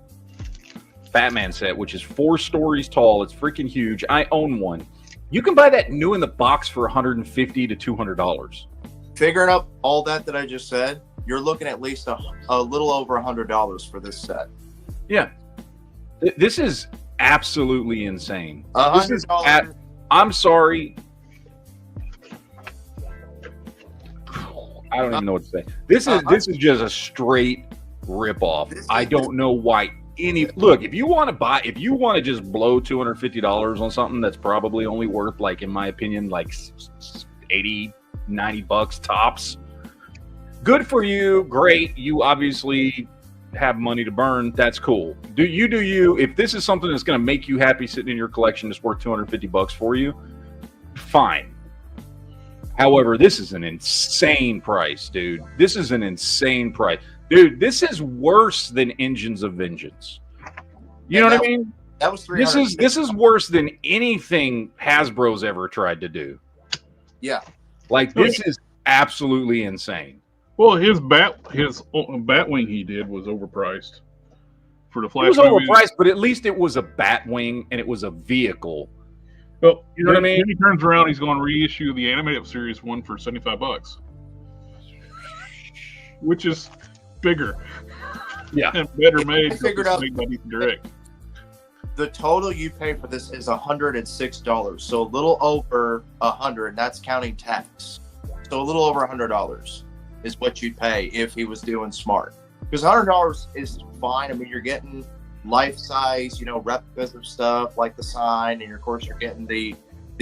Batman set, which is 4 stories tall. It's freaking huge. I own one. You can buy that new in the box for $150 to $200. Figuring up all that I just said, you're looking at least a little over $100 for this set. Yeah. This is absolutely insane. $100. I'm sorry. I don't even know what to say. This is just a straight ripoff. I don't know why look, if you want to just blow $250 on something that's probably only worth, like, in my opinion, like $80, $90 tops. Good for you. Great. You obviously have money to burn. That's cool. Do you. If this is something that's going to make you happy sitting in your collection, it's worth $250 for you, fine. However, this is an insane price, dude. This is an insane price. Dude, this is worse than Engines of Vengeance. You know what I mean? That was this is worse than anything Hasbro's ever tried to do. Yeah. Like, this is absolutely insane. Well, his Batwing he did was overpriced for the Flash. It was overpriced, but at least it was a Batwing and it was a vehicle. Well, you know what I mean? Then he turns around, he's going to reissue the animated series one for $75, which is bigger, and better made. I figured out direct. The total you pay for this is $106, so a little over $100. That's counting tax. So a little over $100 is what you'd pay if he was doing smart. Because $100 is fine. I mean, you're getting life-size, replicas of stuff like the sign, and of course you're getting the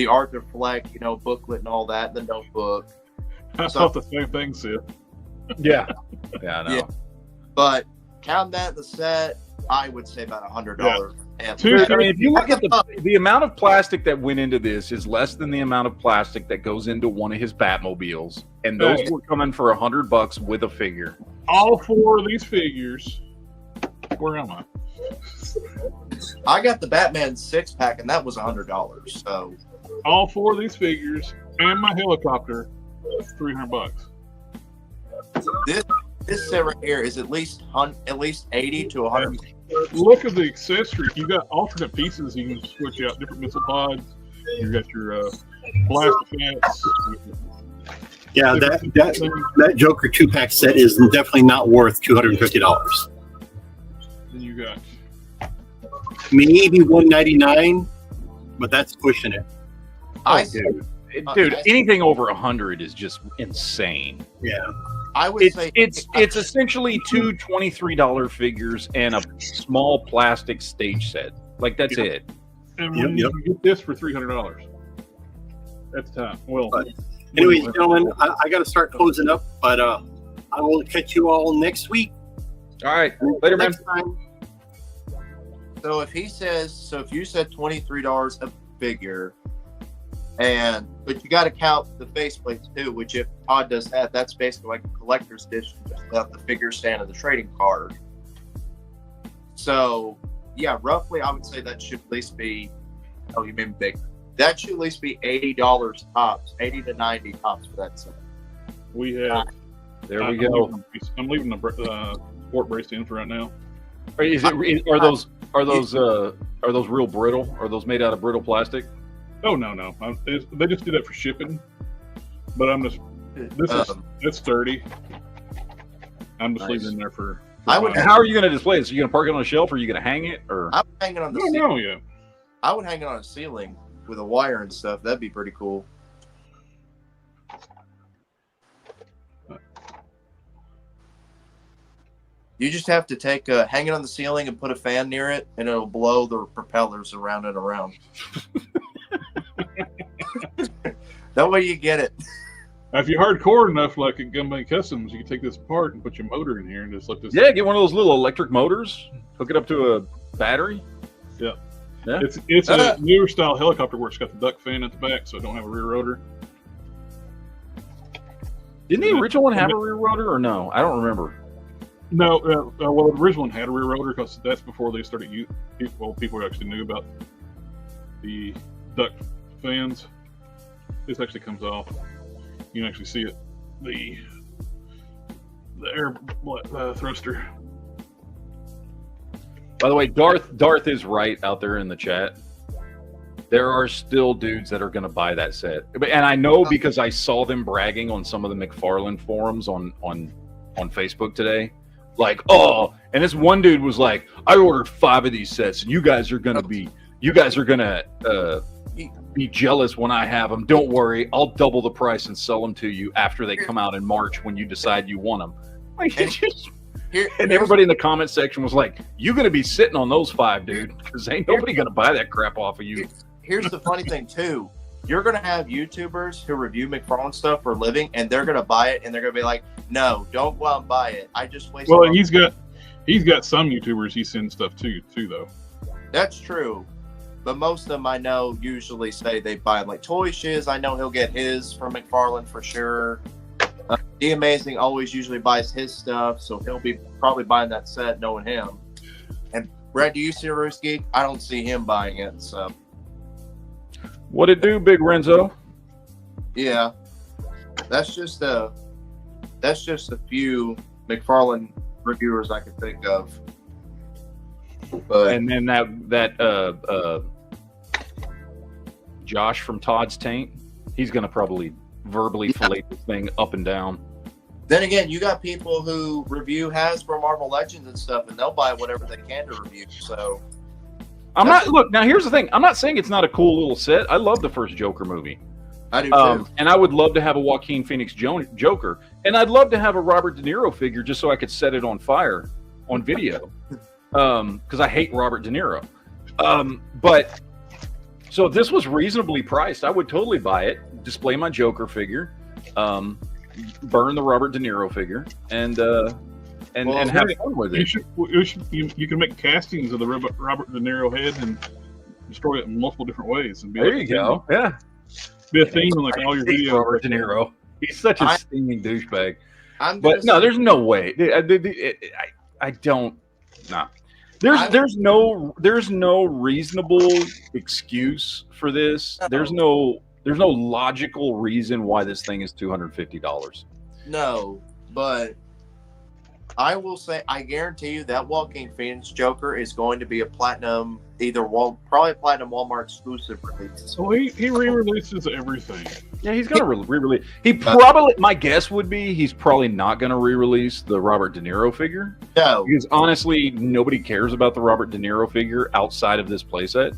Arthur Fleck, booklet and all that, the notebook. I thought the same thing, Sid. Yeah. Yeah, I know. Yeah. But count that the set, I would say about $100. Yeah. I mean, if you look at the amount of plastic that went into this is less than the amount of plastic that goes into one of his Batmobiles, and those were coming for $100 with a figure. All 4 of these figures. Where am I? I got the Batman 6-pack, and that was $100. So all 4 of these figures and my helicopter, $300. This set right here is at least 80 to 100. Look at the accessories. You got alternate pieces. You can switch out different missile pods. You got your blast defense. Yeah, that Joker 2-pack set is definitely not worth $250. Then you got maybe $199, but that's pushing it. Dude, anything over 100 is just insane. Yeah. I would say it's essentially 2 $23 figures and a small plastic stage set. Like, that's it. And when you get this for $300, that's time. Well, anyways, gentlemen, I got to start closing up, but I will catch you all next week. All right, later, man. So if you said $23 a figure, but you got to count the faceplates too, which if Todd does that, that's basically like a collector's edition, just without the figure stand and the trading card. So yeah, roughly I would say that should at least be, oh, you mean big? That should at least be $80 tops, 80 to 90 tops for that set. We have. There we go. I'm leaving the port brace in for right now. Are those real brittle? Are those made out of brittle plastic? Oh no. They just do that for shipping. But I'm just it's sturdy. I'm just leaving it in there for how are you going to display this? Are you going to park it on a shelf, or are you going to hang it? Or I'm hanging on the ceiling. No, yeah. I would hang it on a ceiling with a wire and stuff. That'd be pretty cool. You just have to hang it on the ceiling and put a fan near it, and it'll blow the propellers around and around. That way you get it. If you're hardcore enough, like at Gunbang Customs, you can take this apart and put your motor in here and just let this. Yeah, get one of those little electric motors, hook it up to a battery. Yeah. It's a newer style helicopter where it's got the duck fan at the back, so it don't have a rear rotor. Didn't the original one have a rear rotor, or no? I don't remember. No, well, the original one had a rear rotor because that's before they started people actually knew about the duck fans. This actually comes off. You can actually see it. The air thruster. By the way, Darth is right out there in the chat. There are still dudes that are going to buy that set, and I know because I saw them bragging on some of the McFarlane forums on Facebook today. Like, oh, and this one dude was like, I ordered 5 of these sets, and you guys are gonna be jealous when I have them. Don't worry, I'll double the price and sell them to you after they come out in March when you decide you want them. Like, and everybody in the comment section was like, "You gonna be sitting on those 5, dude? Because ain't nobody gonna buy that crap off of you." Here's the funny thing too. You're gonna have YouTubers who review McFarlane stuff for a living, and they're gonna buy it, and they're gonna be like, "No, don't go out and buy it. I just wasted." Well, he's got some YouTubers he sends stuff to too, though. That's true, but most of them I know usually say they buy like Toy Shiz. I know he'll get his from McFarlane for sure. The Amazing always usually buys his stuff, so he'll be probably buying that set, knowing him. And Brett, do you see Roost Geek? I don't see him buying it, so. What it do, Big Renzo? Yeah, that's just a few McFarlane reviewers I can think of. But And then that Josh from Todd's Taint, he's gonna probably verbally fillet this thing up and down. then again, you got people who review Hasbro Marvel Legends and stuff, and they'll buy whatever they can to review. So Look, now here's the thing. I'm not saying it's not a cool little set. I love the first Joker movie. I do too. And I would love to have a Joaquin Phoenix Joker. And I'd love to have a Robert De Niro figure just so I could set it on fire on video. Because I hate Robert De Niro. But so if this was reasonably priced, I would totally buy it, display my Joker figure, burn the Robert De Niro figure, and have fun with it. You can make castings of the Robert De Niro head and destroy it in multiple different ways. And be There like, you go. Yeah. Be a theme in like all your videos. Robert De Niro. He's such a steaming douchebag. But no, there's no way. I don't. Nah. There's no reasonable excuse for this. There's no logical reason why this thing is $250. No, but I will say, I guarantee you that Joaquin Phoenix Joker is going to be a platinum, probably platinum Walmart exclusive release. So he re-releases everything. Yeah, he's gonna re-release. He probably, my guess would be, he's probably not gonna re-release the Robert De Niro figure. No, Because honestly, nobody cares about the Robert De Niro figure outside of this playset.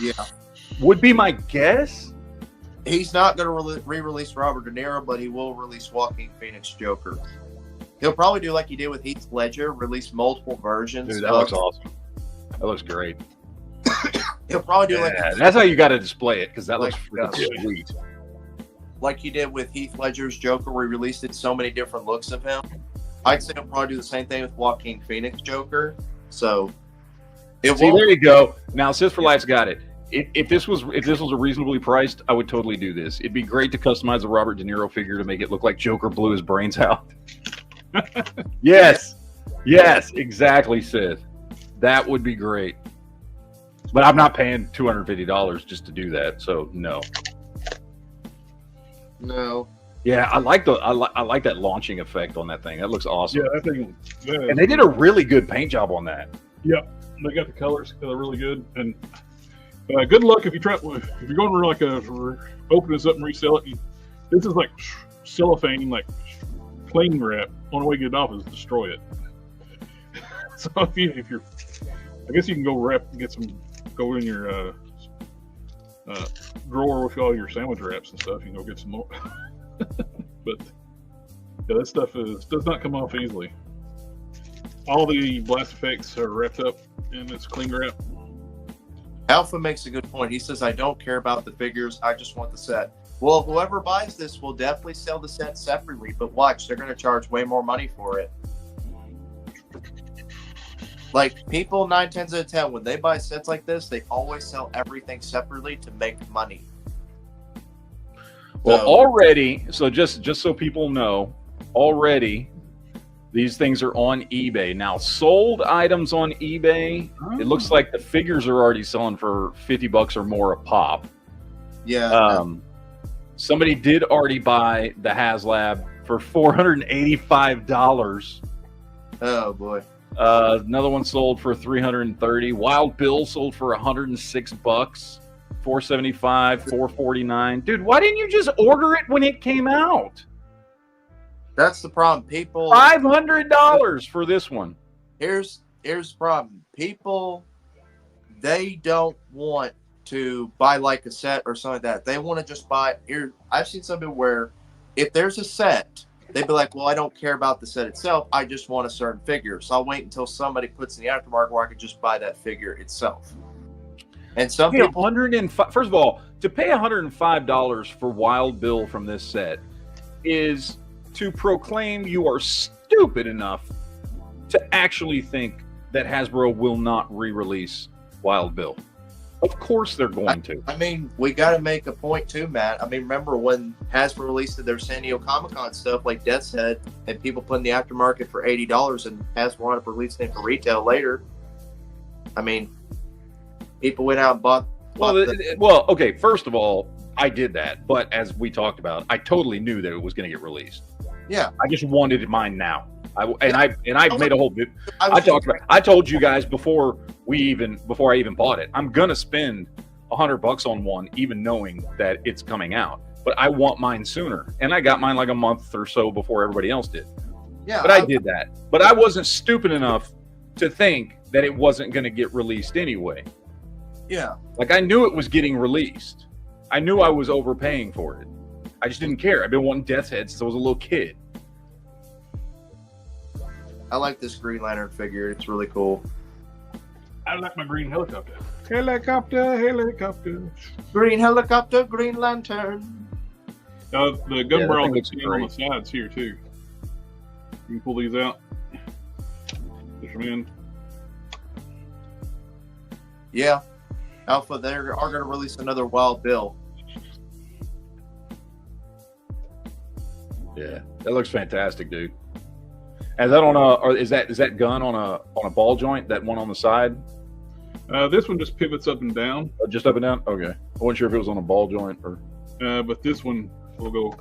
yeah, Would be my guess. he's not going to re-release Robert De Niro, but he will release Joaquin Phoenix Joker. He'll probably do like he did with Heath Ledger, release multiple versions. Dude, that looks awesome. That looks great. He'll probably do That's how you got to display it, because that looks Like, freaking sweet. like he did with Heath Ledger's Joker, where he released it so many different looks of him. I'd say he'll probably do the same thing with Joaquin Phoenix Joker. So See, there you go. Now, Sis for Life's got it. If this was a reasonably priced, I would totally do this. It'd be great to customize a Robert De Niro figure to make it look like Joker blew his brains out. Yes, exactly, Sis. That would be great. But I'm not paying $250 just to do that. So no. no, Yeah, I like that launching effect on that thing. That looks awesome. Yeah, I think. And they did a really good paint job on that. Yeah, they got the colors really good, and good luck if you're going to open this up and resell it. This is like cellophane, like cling wrap. Only way to get it off is destroy it. So if you're, I guess you can go go in your drawer with all your sandwich wraps and stuff. You can go get some more. But yeah, that stuff does not come off easily. All the blast effects are wrapped up in its cling wrap. Alpha makes a good point. He says, I don't care about the figures. I just want the set. Well, whoever buys this will definitely sell the set separately, but watch, they're going to charge way more money for it. Like, people 9 times out of 10, when they buy sets like this, they always sell everything separately to make money. Well, already, so just so people know, already these things are on eBay. Now, sold items on eBay, it looks like the figures are already selling for $50 or more a pop. Yeah. Somebody did already buy the HasLab for $485. Oh boy. Another one sold for $330. Wild Bill sold for $106. $475, $449. Dude, why didn't you just order it when it came out? That's the problem. People $500 for this one. Here's the problem. People, they don't want to buy like a set or something like that. They want to just buy. I've seen something where if there's a set, they'd be like, well, I don't care about the set itself. I just want a certain figure. So I'll wait until somebody puts in the aftermarket where I could just buy that figure itself. And some people, first of all, to pay $105 for Wild Bill from this set is to proclaim you are stupid enough to actually think that Hasbro will not re-release Wild Bill. Of course they're going to. I mean, we got to make a point too, Matt. I mean, remember when Hasbro released their San Diego Comic-Con stuff like Death's Head, and people put in the aftermarket for $80, and Hasbro wound up releasing it for retail later. I mean, people went out and bought. Well, okay. First of all, I did that, but as we talked about, I totally knew that it was going to get released. Yeah, I just wanted mine now. I made a whole bit. I told you guys before I even bought it, I'm gonna spend $100 on one, even knowing that it's coming out. But I want mine sooner, and I got mine like a month or so before everybody else did. Yeah, but I did that. But I wasn't stupid enough to think that it wasn't going to get released anyway. Yeah, like I knew it was getting released. I knew I was overpaying for it. I just didn't care. I've been wanting Death's Head since I was a little kid. I like this Green Lantern figure. It's really cool. I like my green helicopter. Helicopter. Green helicopter, Green Lantern. The gun barrel is on the sides here too. You can pull these out. Push them in. Yeah. Alpha, they are going to release another Wild Bill. Yeah, that looks fantastic, dude. Is that on or is that gun on a ball joint? That one on the side? This one just pivots up and down. Just up and down. Okay, I wasn't sure if it was on a ball joint or. But this one will go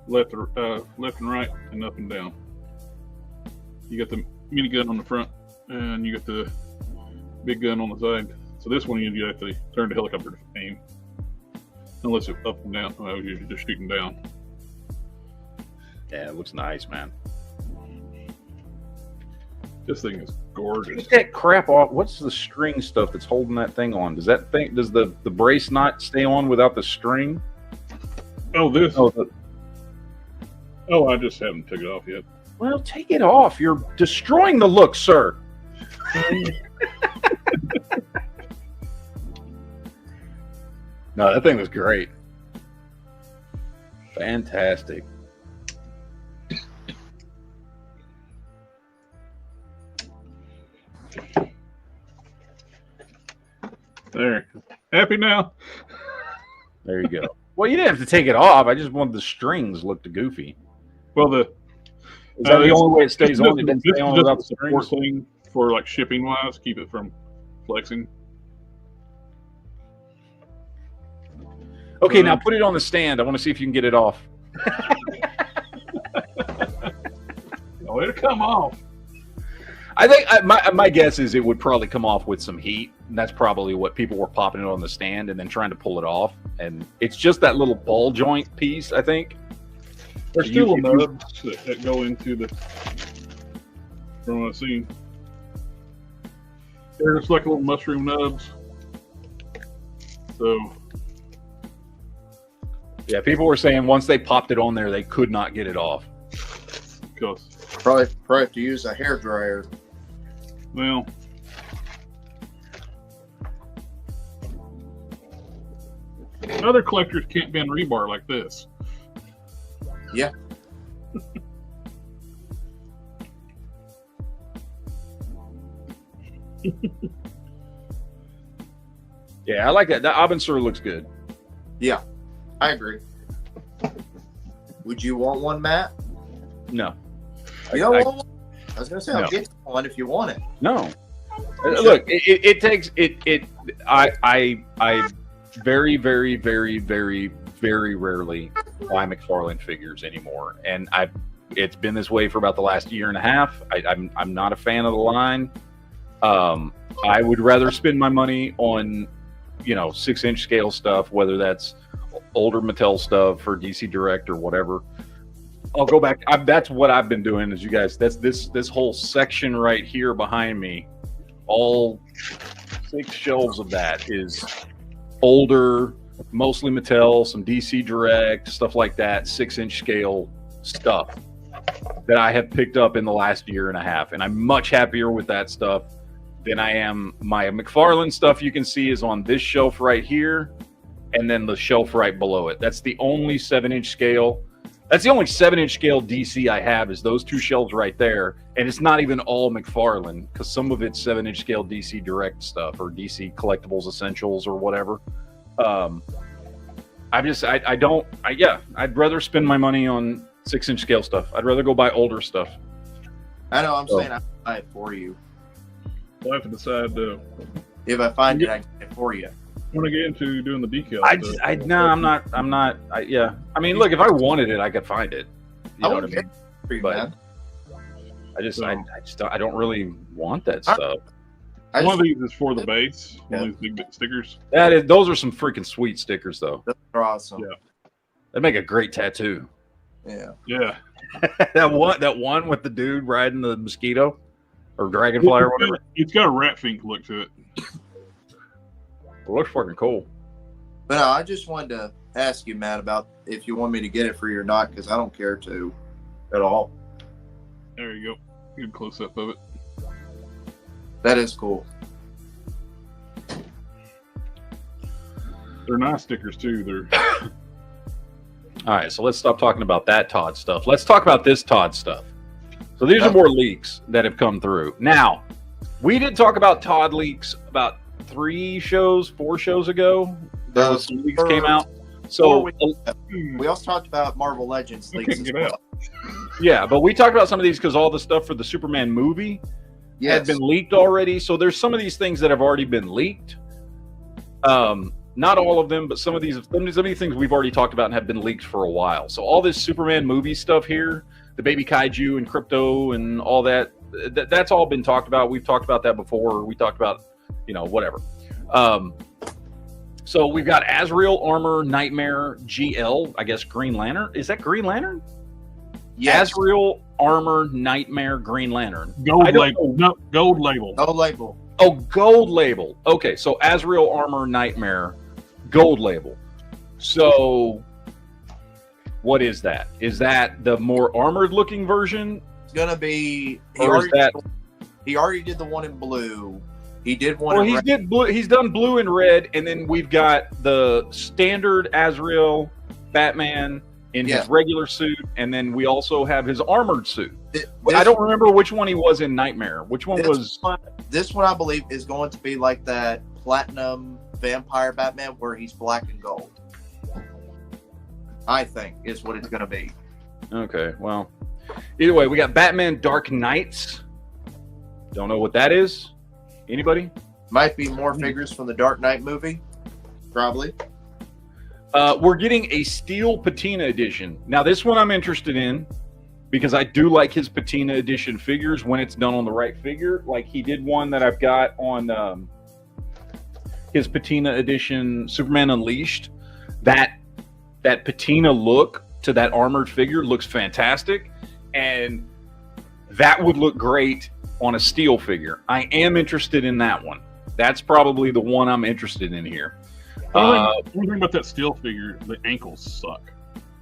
left and right and up and down. You got the mini gun on the front, and you got the big gun on the side. So this one you have to turn the helicopter to aim, unless it's up and down. Well, you're just shooting down. Yeah, it looks nice, man. This thing is gorgeous. Get that crap off. What's the string stuff that's holding that thing on? Does the brace not stay on without the string? Oh, I just haven't took it off yet. Well, take it off. You're destroying the look, sir. No, that thing was great. Fantastic. There. Happy now? There you go. Well, you didn't have to take it off. I just wanted the strings looked goofy. Well, is that the only way it stays on? It didn't stay on without the strings? Thing for like shipping wise, keep it from flexing. Okay, now put it on the stand. I want to see if you can get it off. Oh, it'll come off. I think my guess is it would probably come off with some heat, and that's probably what people were popping it on the stand and then trying to pull it off. And it's just that little ball joint piece, I think. There's still nubs that go into the from what I've seen. There's like little mushroom nubs. So yeah, people were saying once they popped it on there, they could not get it off. Because probably have to use a hair dryer. Well, other collectors can't bend rebar like this. Yeah. Yeah, I like that. That Abensur looks good. Yeah, I agree. Would you want one, Matt? No. You don't want one? I was going to say, I'll get one if you want it. No. Look, it takes it. I very, very, very, very, very rarely buy McFarlane figures anymore, and it's been this way for about the last year and a half. I'm not a fan of the line. I would rather spend my money on, 6-inch scale stuff, whether that's older Mattel stuff or DC Direct or whatever. I'll go back. That's what I've been doing, as you guys. That's this whole section right here behind me. All 6 shelves of that is older, mostly Mattel, some DC Direct, stuff like that, 6-inch scale stuff that I have picked up in the last year and a half. And I'm much happier with that stuff than I am. My McFarlane stuff, you can see, is on this shelf right here, and then the shelf right below it. That's the only 7-inch scale. That's the only 7-inch scale DC I have, is those 2 shelves right there. And it's not even all McFarlane, because some of it's 7-inch scale DC Direct stuff or DC Collectibles Essentials or whatever. I'd rather spend my money on 6-inch scale stuff. I'd rather go buy older stuff. I know. I'm saying I'll buy it for you. We'll have to decide. If I find it, I can get it for you. When I get into doing the decals, I'm not. I mean, look, if I wanted it, I could find it. You know what I mean? For you, But man. I don't really want that stuff. One of these is for the base. One of these big stickers. Those are some freaking sweet stickers, though. They're awesome. Yeah. That'd make a great tattoo. Yeah. Yeah. that one with the dude riding the mosquito or dragonfly or whatever. It's got a rat fink look to it. It looks fucking cool. But no, I just wanted to ask you, Matt, about if you want me to get it for you or not, because I don't care to at all. There you go. Good close up of it. That is cool. They're nice stickers too. They're All right, so let's stop talking about that Todd stuff. Let's talk about this Todd stuff. So these are more leaks that have come through. Now, we did talk about Todd leaks about 4 shows ago. There was some leaks came out. So we also talked about Marvel Legends leaks as well. Yeah, but we talked about some of these because all the stuff for the Superman movie had been leaked already. So there's some of these things that have already been leaked. Not all of them, but some of these things we've already talked about and have been leaked for a while. So all this Superman movie stuff here, the baby kaiju and crypto and all that's all been talked about. We've talked about that before. We talked about, whatever. So we've got Azrael Armor Nightmare GL, I guess Green Lantern. Is that Green Lantern? Yes. Azrael Armor Nightmare Green Lantern. Gold label. No, gold label. Gold label. Oh, gold label. Okay, so Azrael Armor Nightmare, gold label. So what is that? Is that the more armored looking version? It's gonna be. He already did the one in blue. He did one. Well, he's done blue and red, and then we've got the standard Azrael Batman in his regular suit, and then we also have his armored suit. I don't remember which one he was in Nightmare. Which one was? This one, I believe, is going to be like that platinum vampire Batman, where he's black and gold. I think is what it's going to be. Okay, well, either way, we got Batman Dark Knights. Don't know what that is. Anybody? Might be more figures from the Dark Knight movie. Probably. We're getting a steel patina edition. Now, this one I'm interested in because I do like his patina edition figures when it's done on the right figure. Like he did one that I've got on his patina edition Superman Unleashed. That patina look to that armored figure looks fantastic, and that would look great on a steel figure. I am interested in that one. That's probably the one I'm interested in here. One thing about that steel figure, the ankles suck.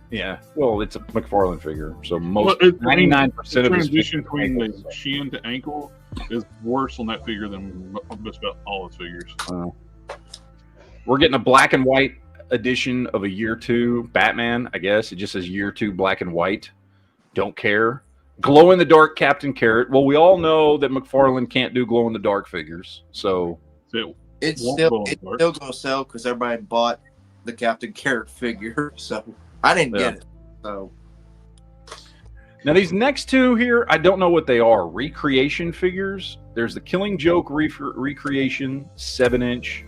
Yeah, well, it's a McFarlane figure, so 99% of his transition between the shin to ankle is worse on that figure than just about all his figures. We're getting a black and white edition of a Year 2 Batman, I guess. It just says Year 2 black and white. Don't care. Glow in the dark Captain Carrot. Well, we all know that McFarlane can't do glow in the dark figures, so it's still going to sell because everybody bought the Captain Carrot figure. So I didn't get it. So now these next two here, I don't know what they are. Recreation figures. There's the Killing Joke Recreation 7-inch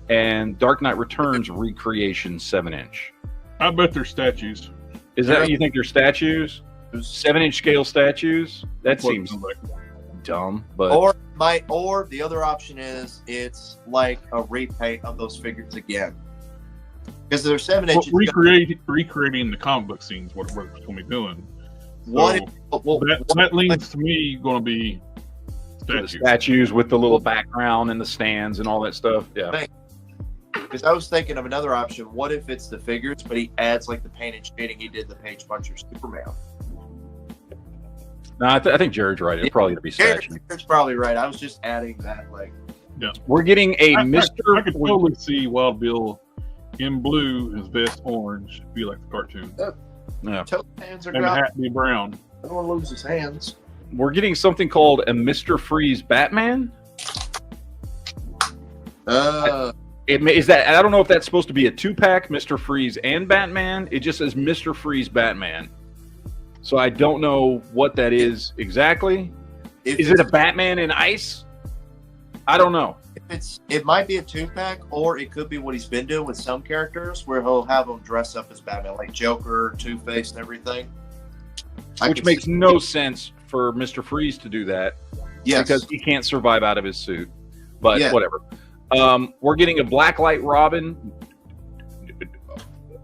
and Dark Knight Returns Recreation 7-inch. I bet they're statues. Is that you think they're statues? 7-inch scale statues? That seems dumb. But or the other option is it's like a repaint of those figures again. Because they're 7 inches. Recreating the comic book scenes, what we're going to be doing. That leads to me going to be statues with the little background and the stands and all that stuff. Yeah. Because I was thinking of another option. What if it's the figures, but he adds like the painted shading he did the Page Puncher Superman? No, I think Jared's right. It's probably going to be statues. Jared's probably right. I was just adding that. Like, yeah, we're getting a Mr. I could totally see Wild Bill in blue, his vest orange, be like the cartoon. Yeah. Hands are and the hat be brown. I don't want to lose his hands. We're getting something called a Mr. Freeze Batman. Is that? I don't know if that's supposed to be a 2-pack, Mr. Freeze and Batman. It just says Mr. Freeze Batman. So I don't know what that is exactly. Is it a Batman in ice? I don't know. It might be a 2-pack, or it could be what he's been doing with some characters, where he'll have them dress up as Batman, like Joker, Two-Face, and everything. Which makes no sense for Mr. Freeze to do that. Yes. Because he can't survive out of his suit. But whatever. We're getting a Blacklight Robin.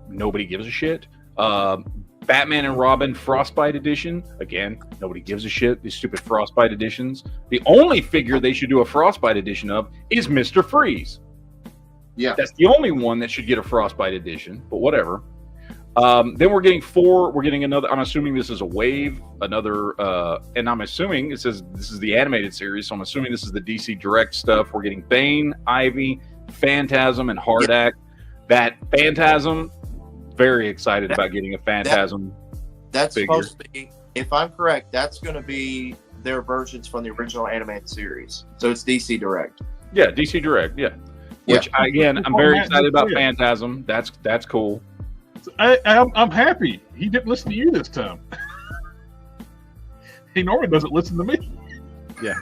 Nobody gives a shit. Batman and Robin Frostbite Edition. Again, nobody gives a shit. These stupid Frostbite editions. The only figure they should do a Frostbite edition of is Mr. Freeze. Yeah. That's the only one that should get a Frostbite edition, but whatever. Then we're getting 4. We're getting another. I'm assuming this is a wave. Another. And I'm assuming it says this is the animated series, so I'm assuming this is the DC Direct stuff. We're getting Bane, Ivy, Phantasm, and Hardak. That Phantasm. Very excited about getting a Phantasm. That's figure. Supposed to be, if I'm correct, that's going to be their versions from the original animated series. So it's DC Direct. Yeah, DC Direct. Yeah. Which again, I'm very excited about Phantasm. That's cool. I'm happy he didn't listen to you this time. He normally doesn't listen to me. Yeah.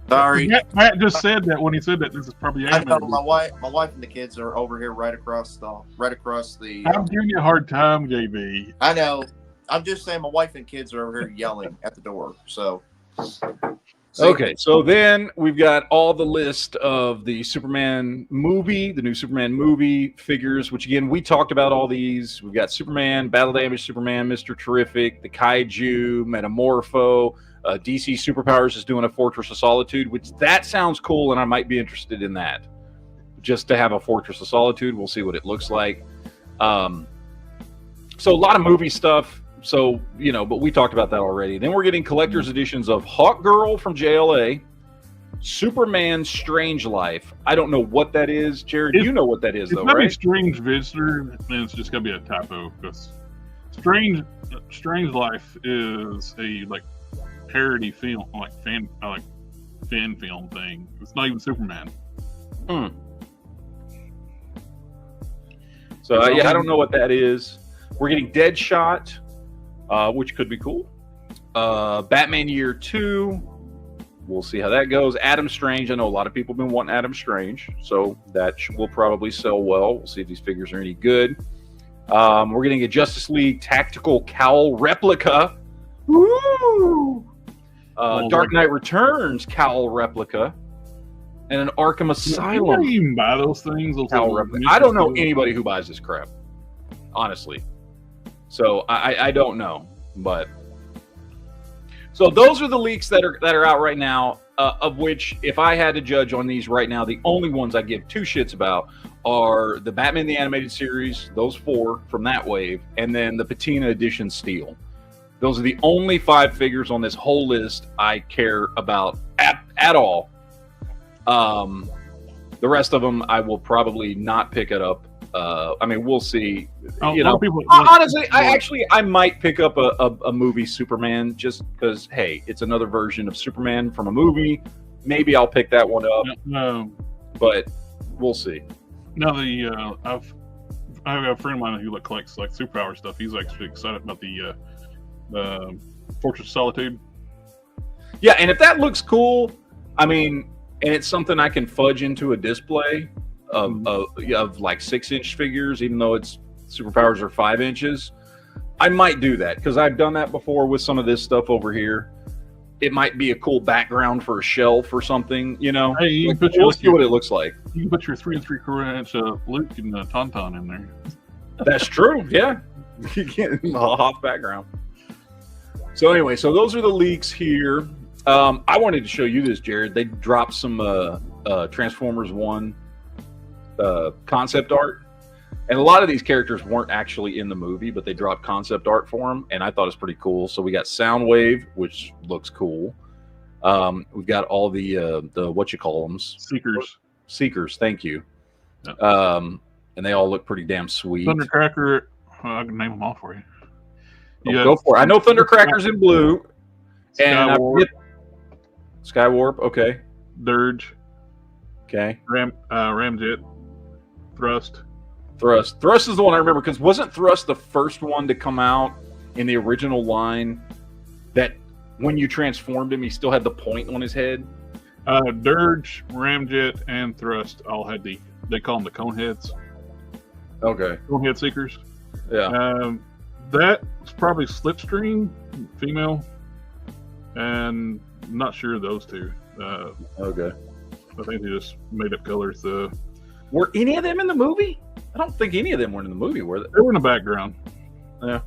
Sorry. Matt just said that when he said that this is probably animated. I know, my wife and the kids are over here right across the. I'm giving you a hard time, JB. I know. I'm just saying my wife and kids are over here yelling at the door. So. Okay, so then we've got all the list of the Superman movie, the new Superman movie figures, which again, we talked about all these. We've got Superman, Battle Damage Superman, Mr. Terrific, the Kaiju, Metamorpho, DC Superpowers is doing a Fortress of Solitude, which that sounds cool, and I might be interested in that. Just to have a Fortress of Solitude, we'll see what it looks like. So a lot of movie stuff. So, but we talked about that already. Then we're getting collector's editions of Hawkgirl from JLA, Superman Strange Life. I don't know what that is. Jared, you know what that is, though, right? It's Strange Visitor, and it's just going to be a typo. Because Strange Life is a, parody film, fan film thing. It's not even Superman. So, I don't know what that is. We're getting Deadshot. Which could be cool. Batman Year 2. We'll see how that goes. Adam Strange. I know a lot of people have been wanting Adam Strange, so that will probably sell well. We'll see if these figures are any good. We're getting a Justice League Tactical Cowl replica. Woo! Dark Knight Returns Cowl replica. And an Arkham Asylum. You even buy those things? Cowl replica. I don't know anybody who buys this crap, honestly. So I don't know, but so those are the leaks that are out right now. Of which, if I had to judge on these right now, the only ones I give 2 shits about are the Batman the Animated Series, those 4 from that wave, and then the Patina Edition Steel. Those are the only 5 figures on this whole list I care about at all. The rest of them I will probably not pick it up. We'll see. Honestly, I might pick up a movie Superman just because, hey, it's another version of Superman from a movie. Maybe I'll pick that one up. No, but we'll see. No, I have a friend of mine who collects superpower stuff. He's actually excited about the Fortress of Solitude. Yeah, and if that looks cool, and it's something I can fudge into a display of 6-inch figures, even though it's superpowers are 5 inches. I might do that because I've done that before with some of this stuff over here. It might be a cool background for a shelf or something, you know. Hey, you like, can put we'll see what it looks like. You can put your 3 3/4 inch Luke and Tauntaun in there. That's true. Yeah, you get a off background. So anyway, so those are the leaks here. I wanted to show you this, Jared. They dropped some Transformers 1 concept art. And a lot of these characters weren't actually in the movie, but they dropped concept art for them, and I thought it's pretty cool. So we got Soundwave, which looks cool. We've got all the what you call them? Seekers. Thank you. Yeah. And they all look pretty damn sweet. Thundercracker. I can name them all for you. Go for it. I know Thundercracker's in blue. Skywarp. Skywarp. Okay. Dirge. Okay. Ramjet. Thrust. Thrust is the one I remember because wasn't Thrust the first one to come out in the original line that when you transformed him, he still had the point on his head? Dirge, Ramjet, and Thrust all had they call them the Coneheads. Okay. Conehead Seekers. Yeah. That's probably Slipstream, female, and I'm not sure of those two. Okay. I think they just made up colors. Were any of them in the movie? I don't think any of them were in the movie, were they? They were in the background. Yeah.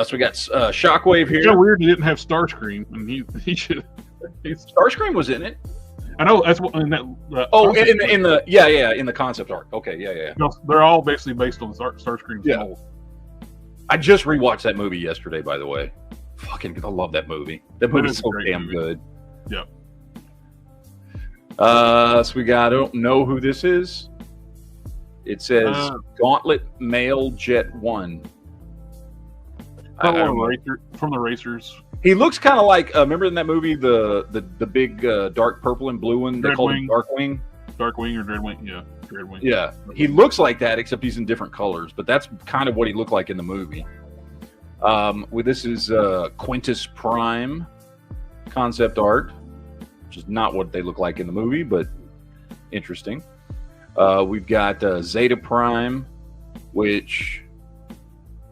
So we got Shockwave here. It's so weird he didn't have Starscream, and he should. Starscream was in it. I know that's what in that. In the concept art. Okay, yeah. No, they're all basically based on Starscream's mold. I just rewatched that movie yesterday, by the way. Fucking, I love that movie. That movie's so damn good. Yeah. So we got. I don't know who this is. It says Gauntlet Male Jet 1. From the Racers. He looks kind of like remember in that movie the big dark purple and blue one they called him Darkwing. Darkwing or Dreadwing, yeah, Dreadwing. Yeah, he looks like that except he's in different colors, but that's kind of what he looked like in the movie. This is Quintus Prime concept art, which is not what they look like in the movie, but interesting. We've got Zeta Prime, which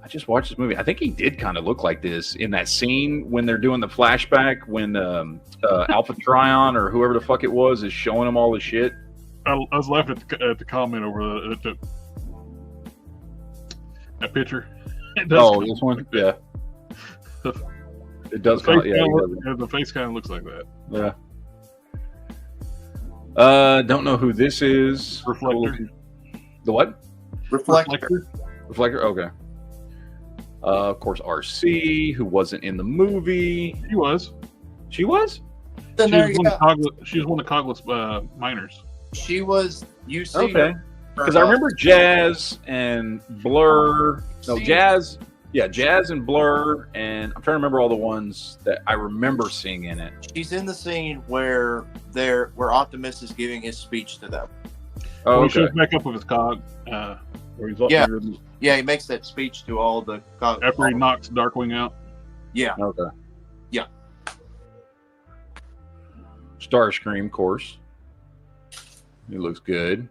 I just watched this movie. I think he did kind of look like this in that scene when they're doing the flashback when Alpha Trion or whoever the fuck it was is showing him all the shit. I was laughing at the comment over that picture. This one? Yeah. It does kind of, the face kind of looks like that. Yeah. Don't know who this is. Reflector. The what? Reflector. Okay. Of course, RC, who wasn't in the movie. She was. She was? Then she was one of the Cogless miners. She was. You see? Okay. Because I remember Jazz and Blur. No, Jazz. Yeah, Jazz and Blur, and I'm trying to remember all the ones that I remember seeing in it. She's in the scene where Optimus is giving his speech to them. Oh, okay. He shows back up with his cog. Where he's Yeah, he makes that speech to all the cog. After he knocks Darkwing out. Yeah. Okay. Yeah. Starscream, of course. He looks good.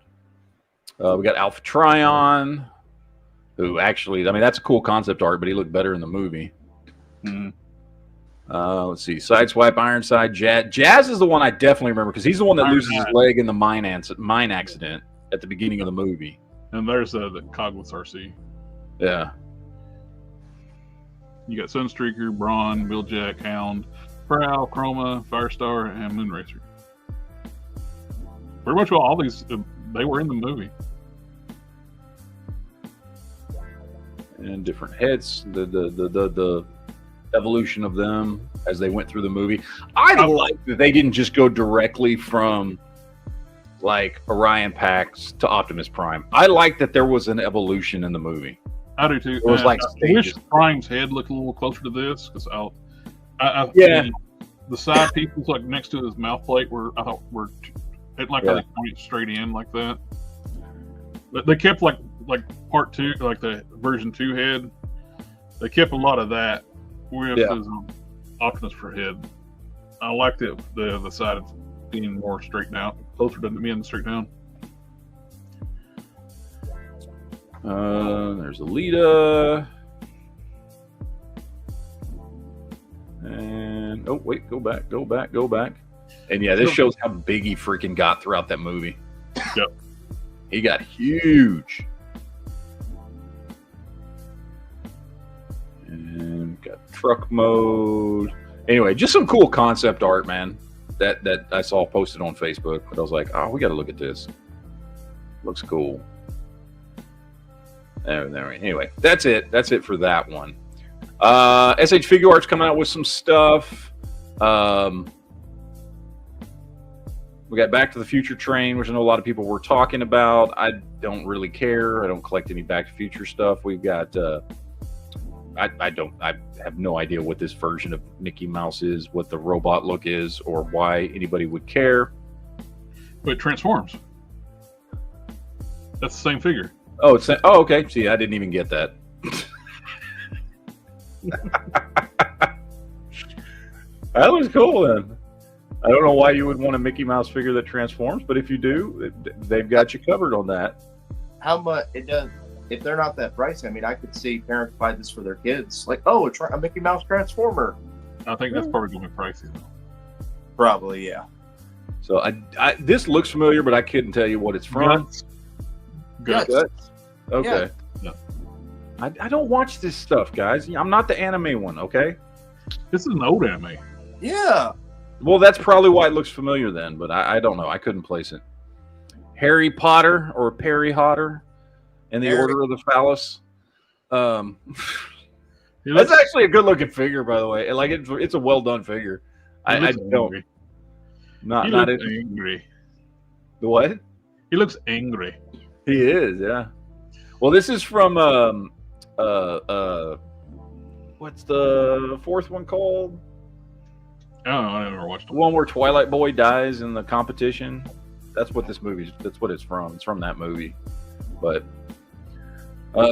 We got Alpha Trion, who actually, I mean, that's a cool concept art, but he looked better in the movie. Mm-hmm. Let's see. Sideswipe, Ironside, Jazz. Jazz is the one I definitely remember because he's the one that loses his leg in the mine accident at the beginning of the movie. And there's the Cogless RC. Yeah. You got Sunstreaker, Brawn, Wheeljack, Hound, Prowl, Chroma, Firestar, and Moonracer. Pretty much all these, they were in the movie. And different heads, the evolution of them as they went through the movie. I like that they didn't just go directly from like Orion Pax to Optimus Prime. I like that there was an evolution in the movie. I do too. It was like I wish Prime's head looked a little closer to this because the side pieces like next to his mouth plate were it pointed straight in like that. But they kept like part 2, like the version 2 head. They kept a lot of that with his Optimus for head. I liked it the side being more straightened out, closer to being straight down. There's Alita. And oh wait, go back. And yeah, this shows how big he freaking got throughout that movie. Yep. He got huge. And got truck mode. Anyway, just some cool concept art, man. That I saw posted on Facebook. But I was like, oh, we got to look at this. Looks cool. Anyway, that's it. That's it for that one. SH Figure Art's coming out with some stuff. We got Back to the Future train, which I know a lot of people were talking about. I don't really care. I don't collect any Back to the Future stuff. We've got I have no idea what this version of Mickey Mouse is, what the robot look is, or why anybody would care. But it transforms. That's the same figure. Oh, okay. See, I didn't even get that. That was cool then. I don't know why you would want a Mickey Mouse figure that transforms, but if you do, they've got you covered on that. How much it does? If they're not that pricey, I mean, I could see parents buy this for their kids. Like, oh, a Mickey Mouse Transformer. I think that's probably going to be pricey though. Probably, yeah. So this looks familiar, but I couldn't tell you what it's from. Guts. Okay. Yeah. I don't watch this stuff, guys. I'm not the anime one, okay? This is an old anime. Yeah. Well, that's probably why it looks familiar then, but I don't know. I couldn't place it. Harry Potter or Perry Hotter in the Order of the Phallus. That's actually a good-looking figure, by the way. Like it's a well-done figure. I don't. Not angry. The what? He looks angry. He is, yeah. Well, this is from what's the fourth one called? I don't know. I never watched The one where Twilight Boy dies in the competition. That's what this movie's. That's what it's from. It's from that movie. But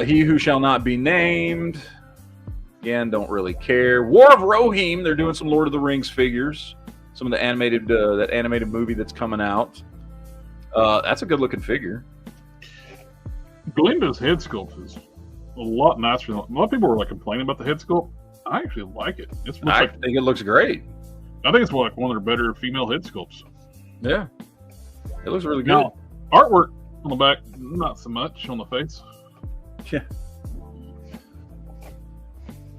He Who Shall Not Be Named. Again, don't really care. War of Rohirrim. They're doing some Lord of the Rings figures. Some of the animated that animated movie that's coming out. That's a good looking figure. Glinda's head sculpt is a lot nicer. A lot of people were like complaining about the head sculpt. I actually like it. I think it looks great. I think it's like one of their better female head sculpts. Yeah, it looks really good. Now, artwork on the back, not so much on the face. Yeah,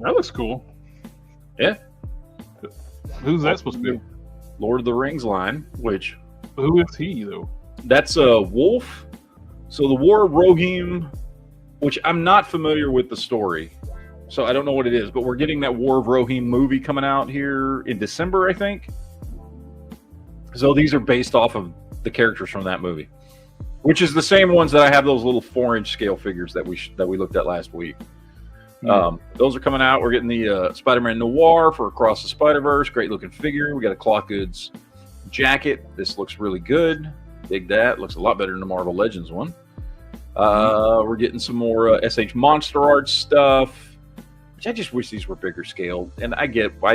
that looks cool. Yeah. Who's that supposed to be? Lord of the Rings line. Which? Who is he though? That's a wolf. So the War of Rohirrim, which I'm not familiar with the story, so I don't know what it is, but we're getting that War of Rohirrim movie coming out here in December, I think. So these are based off of the characters from that movie, which is the same ones that I have those little 4-inch scale figures that we looked at last week. Those are coming out. We're getting the Spider-Man Noir for Across the Spider-Verse. Great looking figure. We got a Cloth Goods jacket. This looks really good. Dig that. Looks a lot better than the Marvel Legends one. We're getting some more SH Monster Art stuff, which I just wish these were bigger scale. And I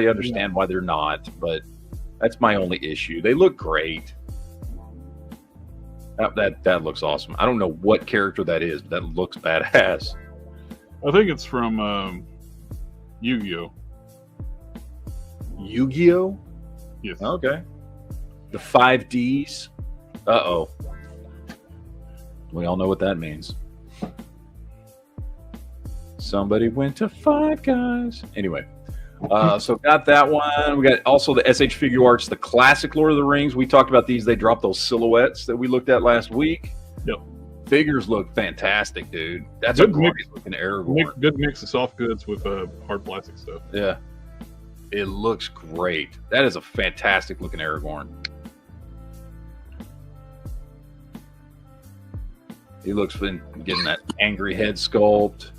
understand why they're not, but that's my only issue. They look great. That looks awesome. I don't know what character that is, but that looks badass. I think it's from Yu-Gi-Oh. Yu-Gi-Oh? Yes. Okay. The 5Ds. Uh-oh. We all know what that means. Somebody went to Five Guys. Anyway, so got that one. We got also the SH Figure Arts, the classic Lord of the Rings. We talked about these. They dropped those silhouettes that we looked at last week. Yep. Figures look fantastic, dude. That's a great looking Aragorn. Good mix of soft goods with hard plastic stuff. Yeah. It looks great. That is a fantastic looking Aragorn. He looks getting that angry head sculpt.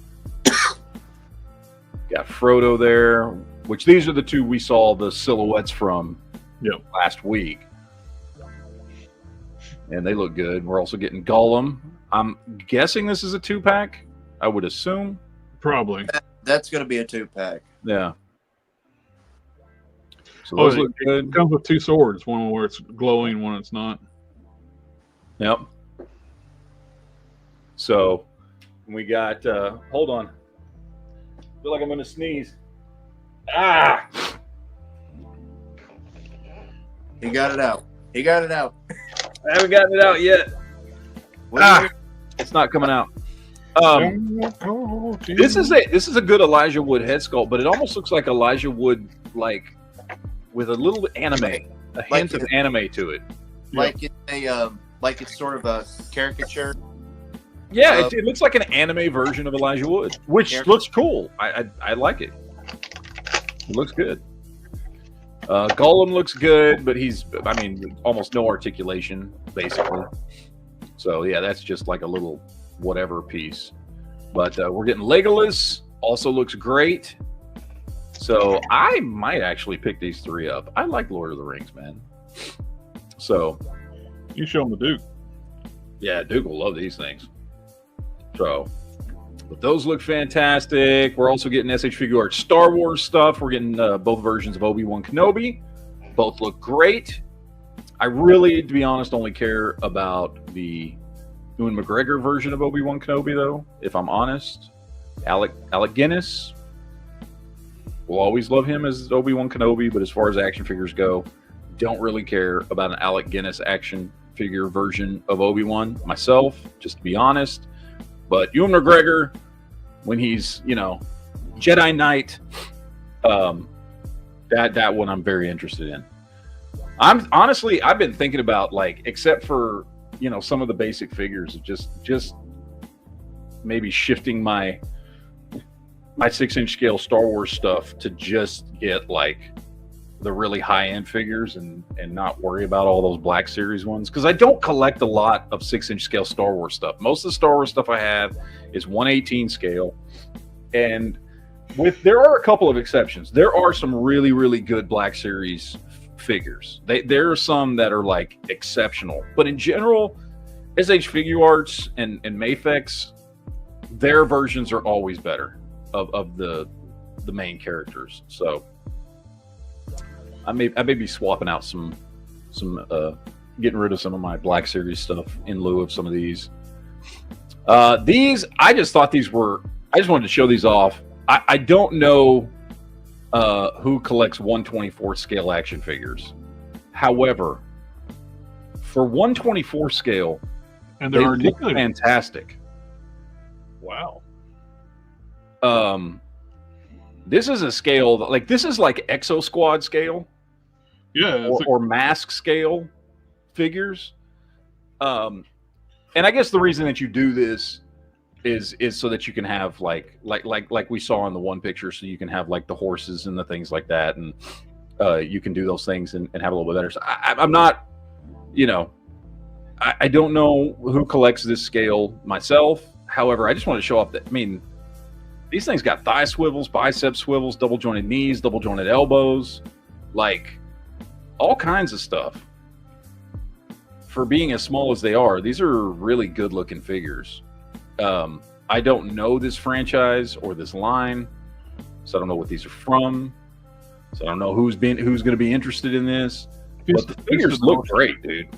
Got Frodo there, which these are the two we saw the silhouettes from last week. And they look good. We're also getting Gollum. I'm guessing this is a 2-pack. I would assume. Probably. That's going to be a 2-pack. Yeah. So those look good. It comes with 2 swords. One where it's glowing, one it's not. Yep. So And we got, hold on. I feel like I'm going to sneeze. Ah! He got it out. He got it out. I haven't gotten it out yet. It's not coming out. This is a good Elijah Wood head sculpt, but it almost looks like Elijah Wood, like with a little anime, a hint of anime to it. Like it's a like it's sort of a caricature. Yeah, it looks like an anime version of Elijah Wood, which looks cool. I like it. It looks good. Gollum looks good, but almost no articulation, basically. So yeah, that's just like a little whatever piece. But we're getting Legolas. Also looks great. So I might actually pick these three up. I like Lord of the Rings, man. So you show him the Duke. Yeah, Duke will love these things. So, but those look fantastic. We're also getting SH Figure Art Star Wars stuff. We're getting both versions of Obi-Wan Kenobi. Both look great. I really, to be honest, only care about the Ewan McGregor version of Obi-Wan Kenobi, though, if I'm honest. Alec Guinness. We'll always love him as Obi-Wan Kenobi, but as far as action figures go, don't really care about an Alec Guinness action figure version of Obi-Wan myself, just to be honest. But Ewan McGregor, when he's, Jedi Knight, that one I'm very interested in. I've been thinking about, like, except for, some of the basic figures, just maybe shifting my 6-inch scale Star Wars stuff to just get like the really high-end figures and not worry about all those Black Series ones, because I don't collect a lot of 6-inch scale Star Wars stuff. Most of the Star Wars stuff I have is 1/18 scale, and there are a couple of exceptions. There are some really, really good Black Series figures. There are some that are like exceptional, but in general, SH Figure Arts and Mafex, their versions are always better of the main characters. So I may be swapping out some getting rid of some of my Black Series stuff in lieu of some of these. These, I just thought these were, I just wanted to show these off. I don't know who collects 1/24 scale action figures. However, for 1/24 scale, and they look fantastic. Wow. This is a scale that, this is like Exo Squad scale. Yeah, or mask scale figures. And I guess the reason that you do this is so that you can have like we saw in the one picture, so you can have like the horses and the things like that, and you can do those things and have a little bit better. So I'm not, I don't know who collects this scale myself. However, I just want to show off that, these things got thigh swivels, bicep swivels, double jointed knees, double jointed elbows, like all kinds of stuff. For being as small as they are, these are really good looking figures. I don't know this franchise or this line, so I don't know what these are from. So I don't know who's going to be interested in this. But the figures look great, dude.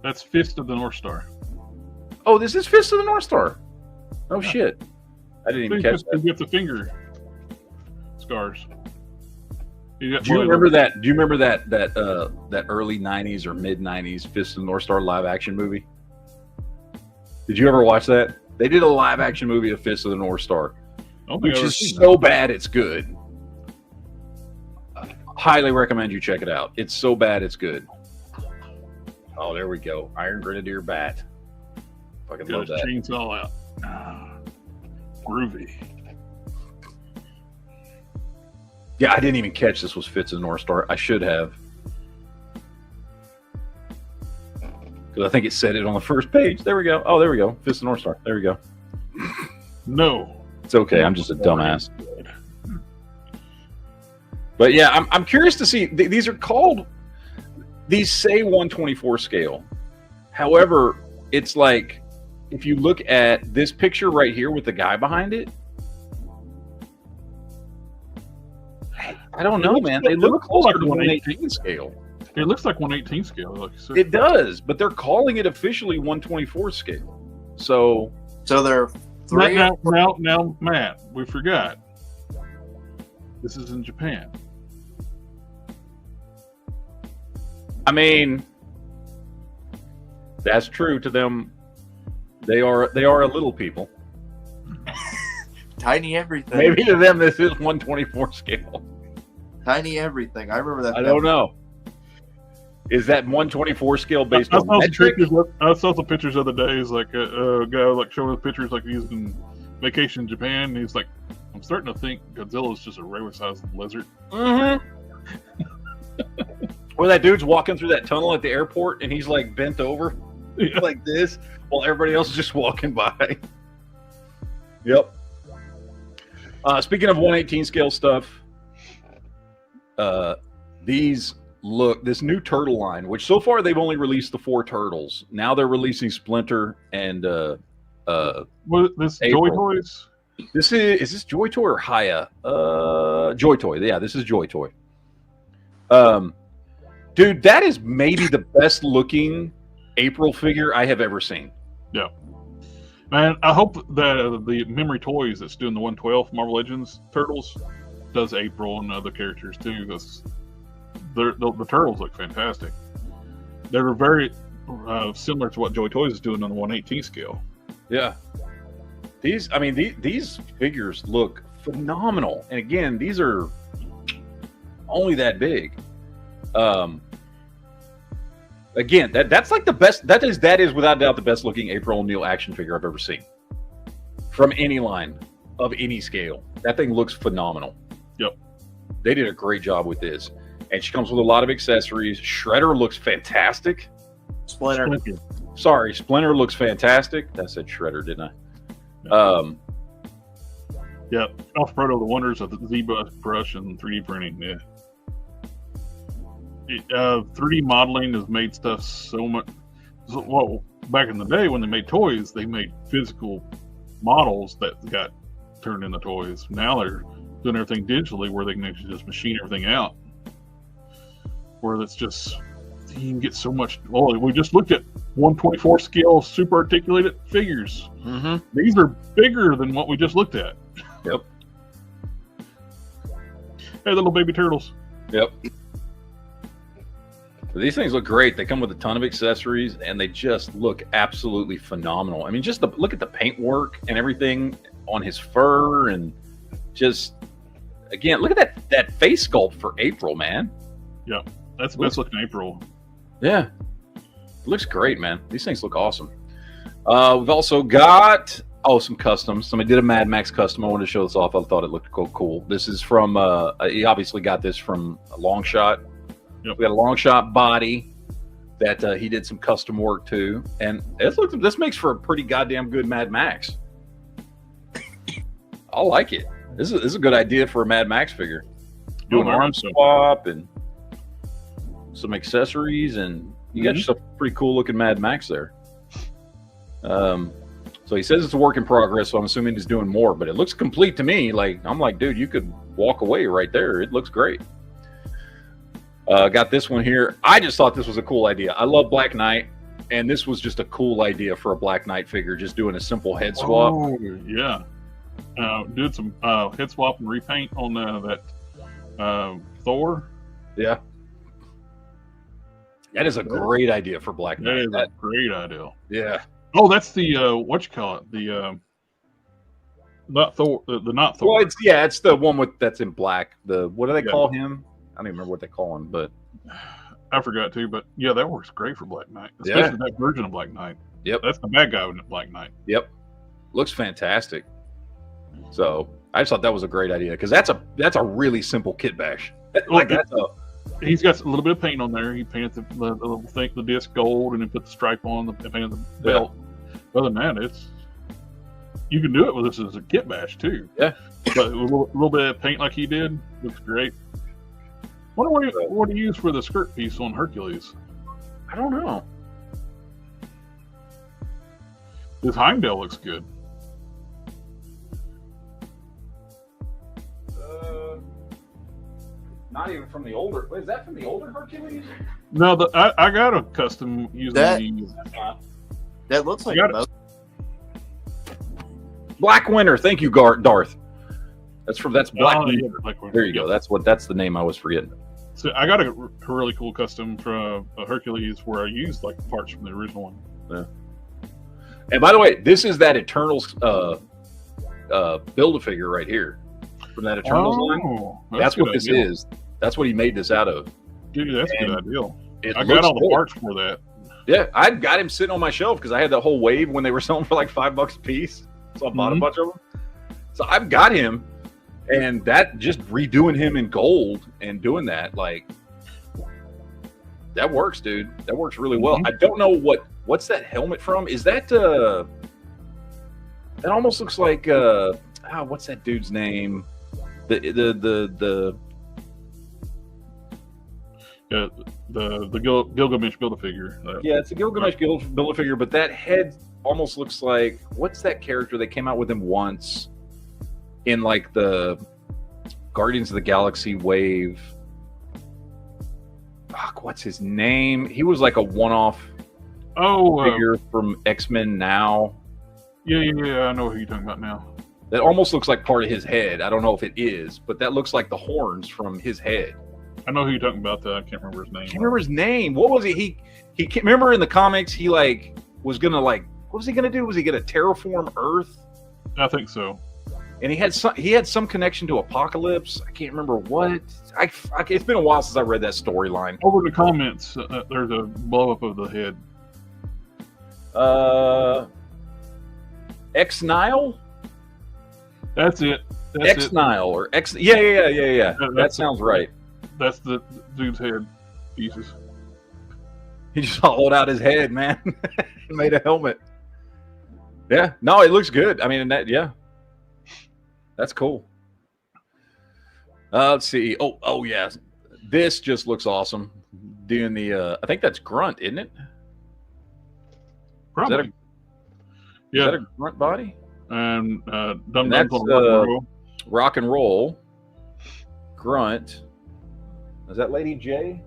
That's Fist of the North Star. Oh, this is Fist of the North Star. Oh, yeah. Shit. I didn't even catch that. You get the finger scars. Do you remember that? Do you remember that early '90s or mid '90s Fist of the North Star live action movie? Did you ever watch that? They did a live action movie of Fist of the North Star, which is so bad it's good. Highly recommend you check it out. It's so bad it's good. Oh, there we go. Iron Grenadier bat. Fucking love that. Chainsaw out. Groovy. Yeah, I didn't even catch this was Fist of the North Star. I should have. Because I think it said it on the first page. There we go. Oh, there we go. Fist of the North Star. There we go. No. It's okay. I'm just a dumbass. But yeah, I'm curious to see. These are called, these say 1/24 scale. However, it's like, if you look at this picture right here with the guy behind it, I don't know, man. They look closer to 1/18 scale. It looks like 1/18 scale. Like it does, but they're calling it officially 1/24 scale. So 3. Now, Matt, we forgot. This is in Japan. I mean, that's true to them. They are a little people. Tiny everything. Maybe to them this is 1/24 scale. Tiny everything. I remember that. I don't know. Is that 1/24 scale based on metric? I saw some pictures the other day. It's like a guy like showing us pictures like he's in vacation in Japan. And he's like, I'm starting to think Godzilla is just a regular sized lizard. Mm-hmm. Where that dude's walking through that tunnel at the airport and he's like bent over like this while everybody else is just walking by. Yep. Speaking of 1/18 scale stuff, this new turtle line, which so far they've only released the 4 turtles. Now they're releasing Splinter and What this Joy Toys? Is this Joy Toy or Haya? Joy Toy. Yeah, this is Joy Toy. Dude, that is maybe the best looking April figure I have ever seen. Yeah. Man, I hope that the Memory Toys that's doing the 112 Marvel Legends Turtles does April and other characters too, because the Turtles look fantastic. They're very similar to what Joy Toys is doing on the 1/18 scale. Yeah. These figures look phenomenal. And again, these are only that big. Again, that's like the best. That is without doubt the best looking April O'Neil action figure I've ever seen from any line of any scale. That thing looks phenomenal. Yep, they did a great job with this, and she comes with a lot of accessories. Shredder looks fantastic. Splinter looks fantastic. I said Shredder, didn't I? Yeah, Alpha Proto, the wonders of the ZBrush and 3D printing. Yeah. 3D modeling has made stuff so much. Well, back in the day when they made toys, they made physical models that got turned into toys. Now they're doing everything digitally, where they can actually just machine everything out. Where it's just, you can get so much. Well, we just looked at 1/24 scale super articulated figures. Mm-hmm. These are bigger than what we just looked at. Yep. Hey, little baby turtles. Yep. These things look great. They come with a ton of accessories, and they just look absolutely phenomenal. I mean, just look at the paint work and everything on his fur, and just, again, look at that face sculpt for April, man. Yeah, that's the best looking April. Yeah. It looks great, man. These things look awesome. We've also got, some customs. Somebody did a Mad Max custom. I wanted to show this off. I thought it looked cool. This is from, he obviously got this from a Long Shot. Yep. We got a Long Shot body that he did some custom work to, and this makes for a pretty goddamn good Mad Max. I like it. This is a good idea for a Mad Max figure. Do an arm swap and some accessories, and you got yourself a pretty cool looking Mad Max there. So he says it's a work in progress, so I'm assuming he's doing more, but it looks complete to me. I'm like, dude, you could walk away right there. It looks great. Got this one here. I just thought this was a cool idea. I love Black Knight, and this was just a cool idea for a Black Knight figure, just doing a simple head swap. Oh, yeah. Did some head swap and repaint on that Thor. Yeah. That is a great idea for Black Knight. That is a great idea. Yeah. Oh, that's the the not Thor. The not Thor. Well, it's the one that's in black. What do they call him? I don't even remember what they call him, but I forgot too. But yeah, that works great for Black Knight, especially that version of Black Knight. Yep, that's the bad guy in Black Knight. Yep, looks fantastic. So I just thought that was a great idea, because that's a really simple kit bash. He's got a little bit of paint on there. He painted the disc gold, and then put the stripe on the painted the belt. Other than that, you can do it with this as a kit bash too. Yeah, but with a little bit of paint like he did, looks great. Wonder what he used for the skirt piece on Hercules. I don't know. His Heimdall looks good. Not even from the older. Is that from the older Hercules? No, I got a custom using that looks like Black Winter. Thank you, Darth. That's Black Winter. Yeah, Black Winter. There you go. That's the name I was forgetting. So I got a really cool custom from Hercules where I used like parts from the original one. Yeah. And by the way, this is that Eternals Build-A-Figure right here from that Eternals line. That's what this is. That's what he made this out of. Dude, that's a good idea. I got all the parts for that. Yeah, I got him sitting on my shelf because I had that whole wave when they were selling for like $5 a piece. So I bought a bunch of them. So I've got him, and that just redoing him in gold and doing that, like, that works, dude. That works really well. I don't know what's that helmet from? Is that that almost looks like what's that dude's name? The Gilgamesh Build-A-Figure. Yeah, it's a Gilgamesh Build-A-Figure, but that head almost looks like, what's that character? They came out with him once in like the Guardians of the Galaxy wave. Fuck, what's his name? He was like a one-off figure from X-Men Now. Yeah, I know who you're talking about now. That almost looks like part of his head. I don't know if it is, but that looks like the horns from his head. I know who you're talking about. I can't remember his name. I can't remember his name. What was he? He can't remember in the comics. He like was gonna like. What was he gonna do? Was he gonna terraform Earth? I think so. And he had some connection to Apocalypse. I can't remember what. It's been a while since I read that storyline. Over in the comments, there's a blow up of the head. X-Nile? That's it. X-Nile or X. Yeah. That sounds right. That's the dude's head pieces. He just hollowed out his head, man. He made a helmet. Yeah. No, it looks good. I mean, that's cool. Let's see. Oh yeah. This just looks awesome. Doing the I think that's Grunt, isn't it? Probably. Is that a Grunt body? And that's Rock and Roll. Grunt. Is that Lady J?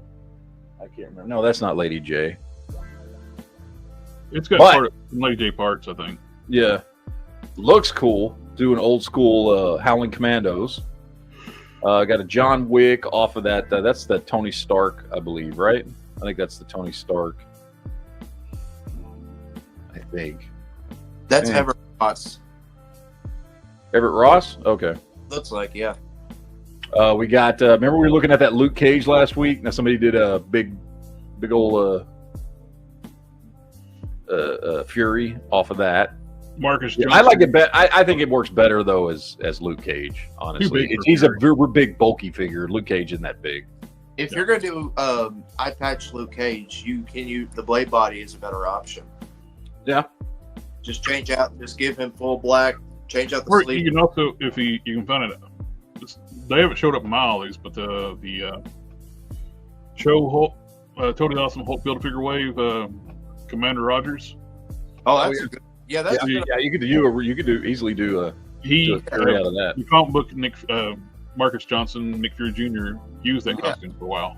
I can't remember. No, that's not Lady J. It's got part of Lady J parts, I think. Yeah. Looks cool. Doing old school Howling Commandos. Got a John Wick off of that. That's the Tony Stark, I believe, right? I think that's the Tony Stark. I think. That's Everett Ross. Everett Ross? Okay. Looks like, yeah. We got, remember we were looking at that Luke Cage last week? Now somebody did a big old Fury off of that. Marcus Johnson. I like it better. I think it works better though as Luke Cage. Honestly, he's a very big, bulky figure. Luke Cage isn't that big. If you're gonna do eye patch Luke Cage, the blade body is a better option. Yeah. Just give him full black. Change out the sleeve. You can also, if you can find it, they haven't showed up in my ollies, but the show Hulk, totally awesome Hulk Build-A-Figure wave, Commander Rogers. Oh, that's good. Yeah, that's good. Yeah, you could easily do a carry out of that. The comic book Marcus Johnson, Nick Fury Jr. used that costume for a while.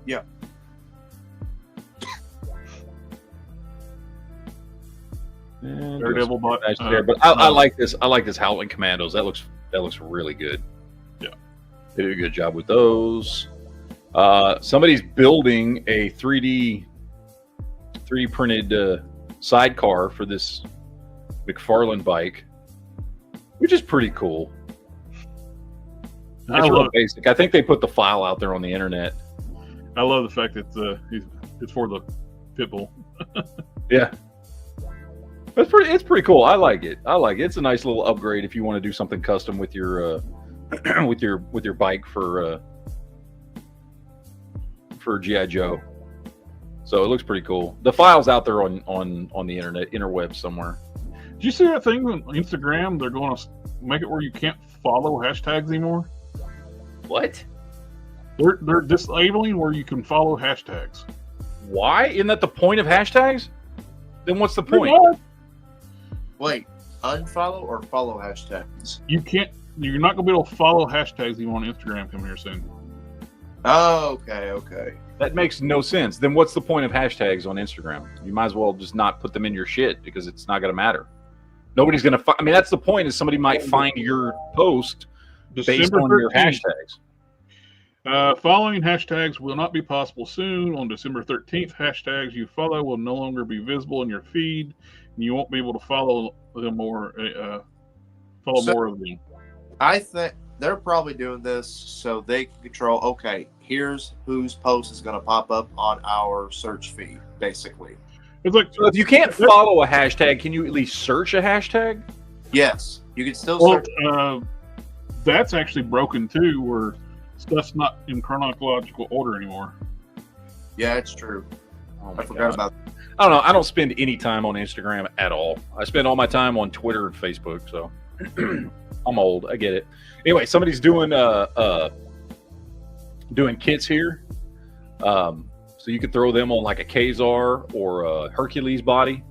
Yeah. Daredevil bot. But I like this. I like this Howling Commandos. That looks really good. Yeah, they did a good job with those. Somebody's building a 3D printed sidecar for this McFarlane bike, which is pretty cool. It's real basic. I think they put the file out there on the internet. I love the fact that it's for the Pitbull. Yeah. It's pretty cool. I like it. It's a nice little upgrade if you want to do something custom with your with your bike for G.I. Joe. So it looks pretty cool. The file's out there on the interweb somewhere. Did you see that thing on Instagram? They're going to make it where you can't follow hashtags anymore. What? They're disabling where you can follow hashtags. Why? Isn't that the point of hashtags? Then what's the point? Wait, unfollow or follow hashtags? You can't. You're not going to be able to follow hashtags even on Instagram coming here soon. Oh, okay. That makes no sense. Then what's the point of hashtags on Instagram? You might as well just not put them in your shit because it's not going to matter. Nobody's going to find. I mean, that's the point. Is somebody might find your post based December on your 13th. hashtags. Following hashtags will not be possible soon. On December 13th, hashtags you follow will no longer be visible in your feed, and you won't be able to follow them more. More of them. I think they're probably doing this so they can control. Okay, here's whose post is going to pop up on our search feed, basically. It's like, So if you can't follow a hashtag, can you at least search a hashtag? Yes, you can still well, search. that's actually broken too, where stuff's not in chronological order anymore. Yeah, it's true. Oh I forgot about that. I don't know. I don't spend any time on Instagram at all. I spend all my time on Twitter and Facebook. So I'm old. I get it. Anyway, somebody's doing kits here. So you could throw them on like a Kazar or a Hercules body.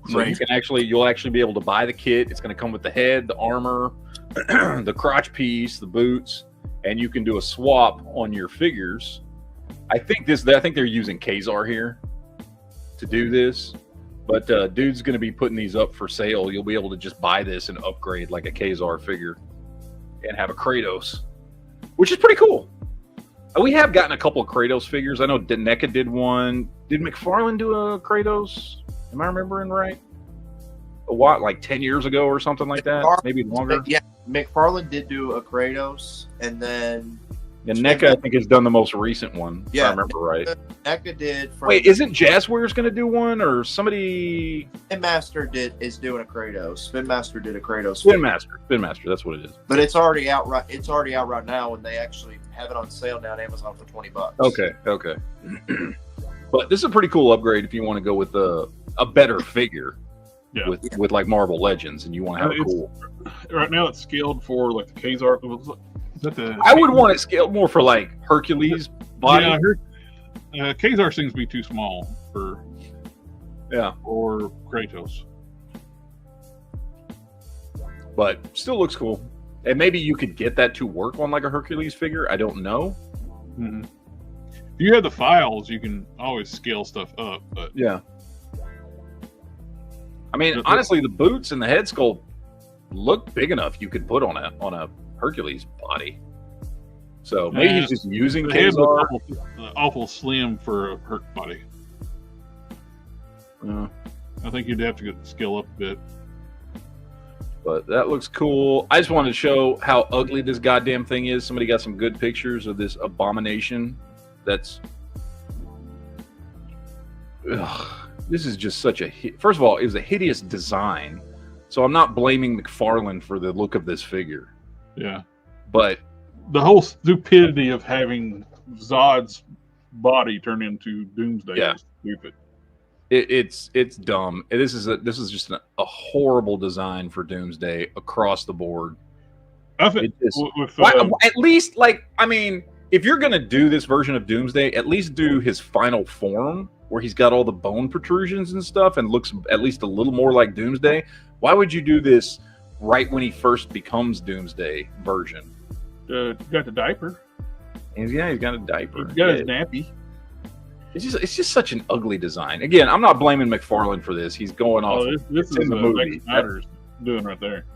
So Right. you'll actually be able to buy the kit. It's going to come with the head, the armor, the crotch piece, the boots, and you can do a swap on your figures. I think they're using Kazar here to do this, but dude's going to be putting these up for sale. You'll be able to just buy this and upgrade like a Kazar figure and have a Kratos, which is pretty cool. We have gotten a couple of Kratos figures. I know NECA did one. Did McFarlane do a Kratos? Am I remembering right? Like 10 years ago or something like that? Maybe longer? Yeah, McFarlane did do a Kratos, and then... And NECA, I think, has done the most recent one, if I Yeah, remember right. NECA did... Wait, isn't Jazzwares going to do one, or somebody... Spin Master is doing a Kratos. Spin Master did a Kratos. Spin Master, that's what it is. But it's already out right. It's already out right now, and they actually have it on sale now on Amazon for $20. Okay. But this is a pretty cool upgrade if you want to go with a better figure. Yeah. With like Marvel Legends, and you want to have a cool. Right now, it's scaled for like the Kazar. Is that the? I would want it scaled more for like Hercules body. Yeah, I heard Kazar seems to be too small for or Kratos. But still looks cool, and maybe you could get that to work on like a Hercules figure. I don't know. Mm-hmm. If you have the files, you can always scale stuff up. But yeah. I mean, honestly, the boots and the head sculpt look big enough you could put on a Hercules body. So maybe he's just using Kazar. Awful slim for a Herc body. I think you'd have to scale up a bit. But that looks cool. I just wanted to show how ugly this goddamn thing is. Somebody got some good pictures of this abomination. That's... Ugh. This is just such a... First of all, it was a hideous design. So I'm not blaming McFarlane for the look of this figure. Yeah. But... the whole stupidity of having Zod's body turn into Doomsday is stupid. It's dumb. This is just a horrible design for Doomsday across the board. I think at least, like, I mean, if you're going to do this version of Doomsday, at least do his final form, where he's got all the bone protrusions and stuff and looks at least a little more like Doomsday. Why would you do this right when he first becomes Doomsday version? Got the diaper. He's got a diaper. He's got his nappy. It's just such an ugly design. Again, I'm not blaming McFarlane for this. He's going off. This is in the movie. Snyder's doing right there.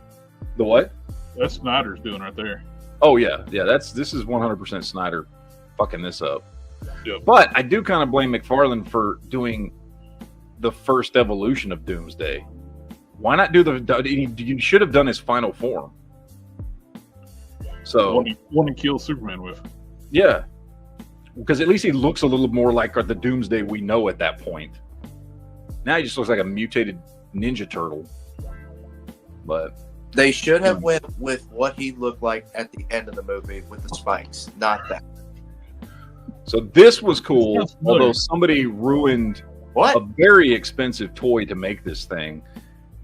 The what? That's Snyder's doing right there. Oh yeah. This is 100% Snyder fucking this up. Yep. But I do kind of blame McFarlane for doing the first evolution of Doomsday. Why not do you should have done his final form. So one to kill Superman with. Yeah. Because at least he looks a little more like the Doomsday we know at that point. Now he just looks like a mutated Ninja Turtle. But they should have went with what he looked like at the end of the movie with the spikes, not that. So this was cool, although somebody ruined a very expensive toy to make this thing.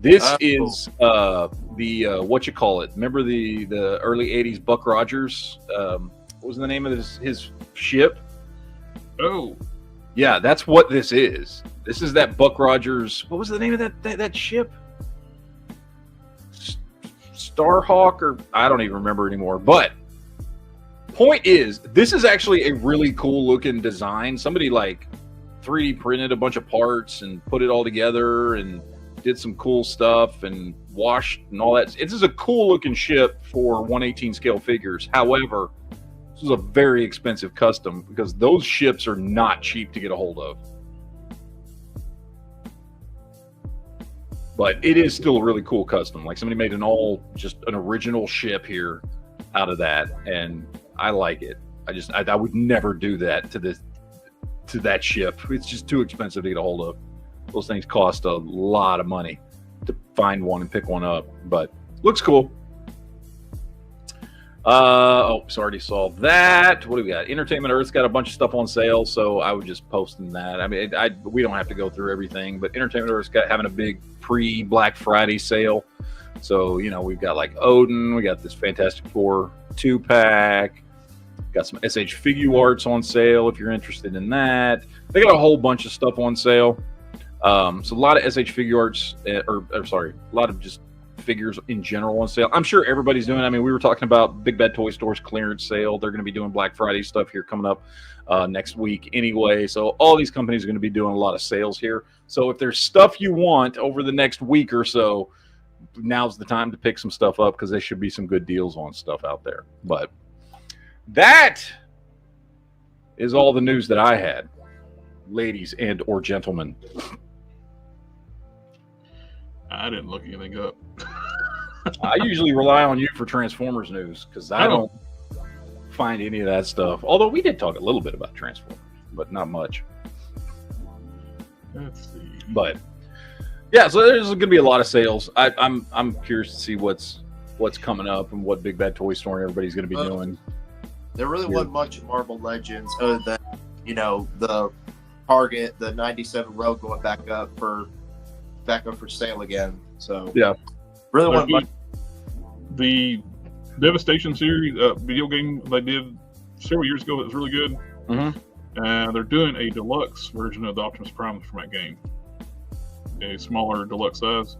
This is the what you call it? Remember the early '80s Buck Rogers? What was the name of his ship? Oh, yeah, that's what this is. This is that Buck Rogers. What was the name of that ship? Starhawk, or I don't even remember anymore. But point is, this is actually a really cool looking design. Somebody like 3D printed a bunch of parts and put it all together and did some cool stuff and washed and all that. This is a cool looking ship for 1/18 scale figures. However, this is a very expensive custom because those ships are not cheap to get a hold of. But it is still a really cool custom. Like somebody made just an original ship here out of that, and I like it. I would never do that to that ship. It's just too expensive to get a hold of. Those things cost a lot of money to find one and pick one up, but looks cool. Already saw that. What do we got? Entertainment Earth's got a bunch of stuff on sale, so I would just post in that. I mean, we don't have to go through everything, but Entertainment Earth's having a big pre-Black Friday sale. So, you know, we've got like Odin, we got this Fantastic Four 2-pack, got some SH Figuarts on sale if you're interested in that. They got a whole bunch of stuff on sale. So a lot of SH Figuarts, a lot of just figures in general on sale. I'm sure everybody's doing it. I mean, we were talking about Big Bad Toy Store's clearance sale. They're going to be doing Black Friday stuff here coming up next week anyway. So all these companies are going to be doing a lot of sales here. So if there's stuff you want over the next week or so, now's the time to pick some stuff up because there should be some good deals on stuff out there. But that is all the news that I had, ladies and or gentlemen. I didn't look anything up. I usually rely on you for Transformers news because I don't find any of that stuff. Although we did talk a little bit about Transformers, but not much. Let's see. But yeah, so there's going to be a lot of sales. I'm curious to see what's coming up and what Big Bad Toy Store and everybody's going to be doing. There really wasn't much in Marvel Legends other than, you know, the Target, the 97 Rogue going back up for sale again. So yeah, really wasn't much. The Devastation series video game they did several years ago that was really good. And they're doing a deluxe version of the Optimus Prime from that game, a smaller deluxe size.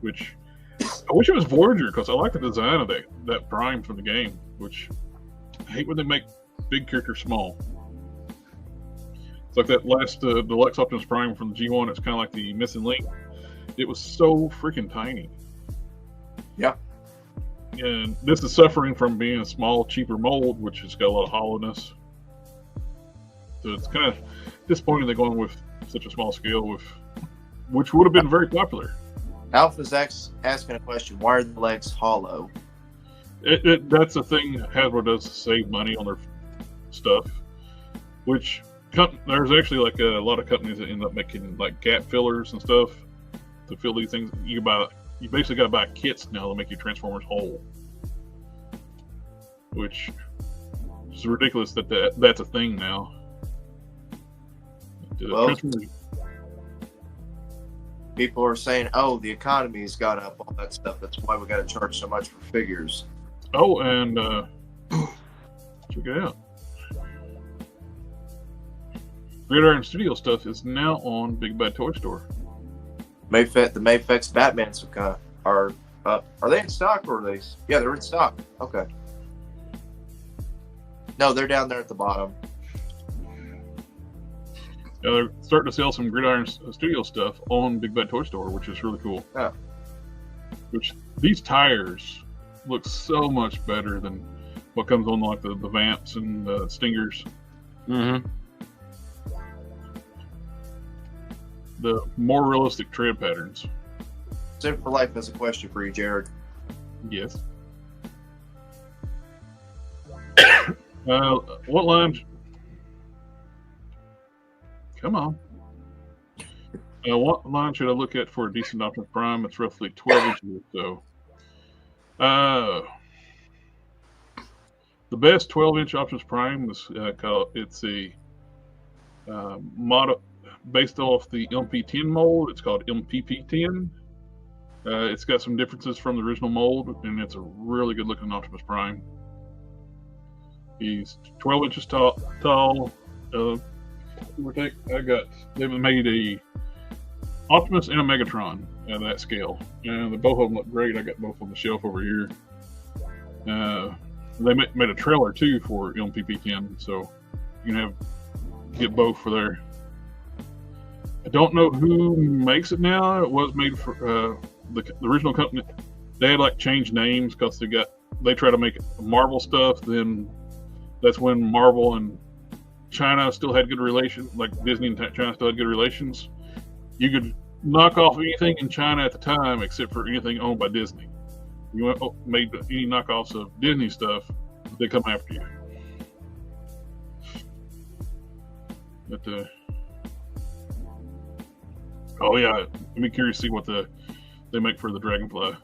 Which I wish it was Voyager because I like the design of that Prime from the game. Which I hate when they make big characters small. It's like that last deluxe Optimus Prime from the G1. It's kind of like the Missing Link. It was so freaking tiny. Yeah. And this is suffering from being a small, cheaper mold, which has got a lot of hollowness. So it's kind of disappointing they're going with such a small scale, which would have been very popular. Alpha's asking a question. Why are the legs hollow? That's the thing Hasbro does to save money on their stuff, which there's actually like a lot of companies that end up making like gap fillers and stuff to fill these things. You basically got to buy kits now to make your Transformers whole, which is ridiculous that's a thing now. Well, people are saying, "Oh, the economy's gone up, all that stuff. That's why we got to charge so much for figures." Oh, and check it out. Gridiron Studio stuff is now on Big Bad Toy Store. The Mayfex Batmans are up. Are they in stock or are they? Yeah, they're in stock. Okay. No, they're down there at the bottom. Yeah, they're starting to sell some Gridiron Studio stuff on Big Bad Toy Store, which is really cool. Yeah. Which these tires look so much better than what comes on like the Vamps and the Stingers. Mm-hmm. The more realistic tread patterns. Sim for Life has a question for you, Jared. Yes. What line? Come on. What line should I look at for a decent Optimus Prime? It's roughly 12 inches or so. The best 12-inch Optimus Prime is it's a model based off the MP10 mold. It's called MPP10. It's got some differences from the original mold, and it's a really good-looking Optimus Prime. He's 12 inches tall. They've made a Optimus and a Megatron at that scale, and both of them look great. I got both on the shelf over here. They made a trailer too for MPP10, so you can get both for there. I don't know who makes it now. It was made for the original company. They had like changed names because they try to make Marvel stuff. Then that's when Marvel and China still had good relations. Like Disney and China still had good relations. You could knock off anything in China at the time except for anything owned by Disney. You made any knockoffs of Disney stuff, they come after you. But oh yeah, I'm curious to see what they make for the Dragonfly.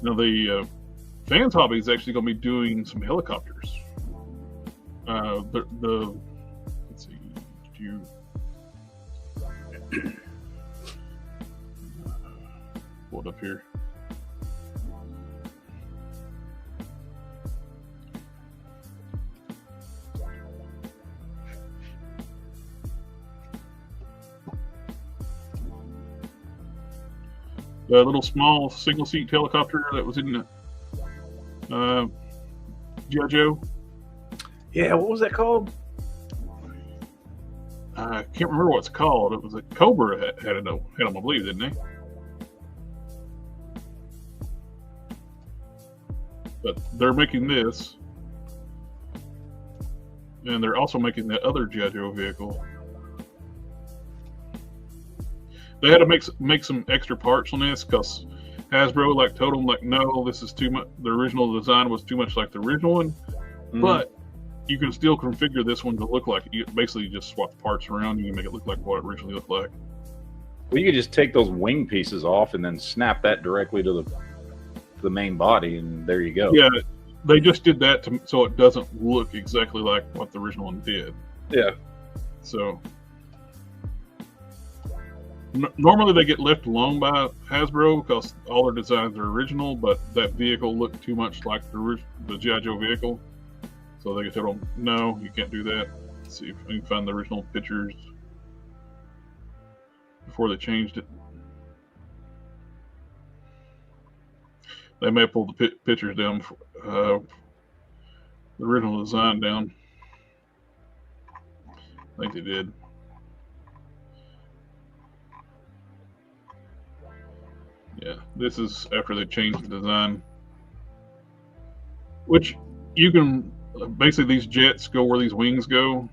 Now the Fans Hobby is actually going to be doing some helicopters. Let's see, did you pull it up here? The little small single seat helicopter that was in G.I. Joe. Yeah, what was that called? I can't remember what it's called. It was a Cobra had them, I believe, didn't they? But they're making this, and they're also making the other G.I. Joe vehicle. They had to make some extra parts on this because Hasbro told them no, this is too much. The original design was too much like the original one, but you can still configure this one to look like it. You basically just swap the parts around and you can make it look like what it originally looked like. Well, you could just take those wing pieces off and then snap that directly to the main body, and there you go. Yeah, they just did that so it doesn't look exactly like what the original one did. Yeah. So normally they get left alone by Hasbro because all their designs are original, but that vehicle looked too much like the G.I. Joe vehicle. So they told them, no, you can't do that. Let's see if I can find the original pictures before they changed it. They may have pulled the pictures down, the original design down. I think they did. Yeah, this is after they changed the design. Which you can, basically these jets go where these wings go.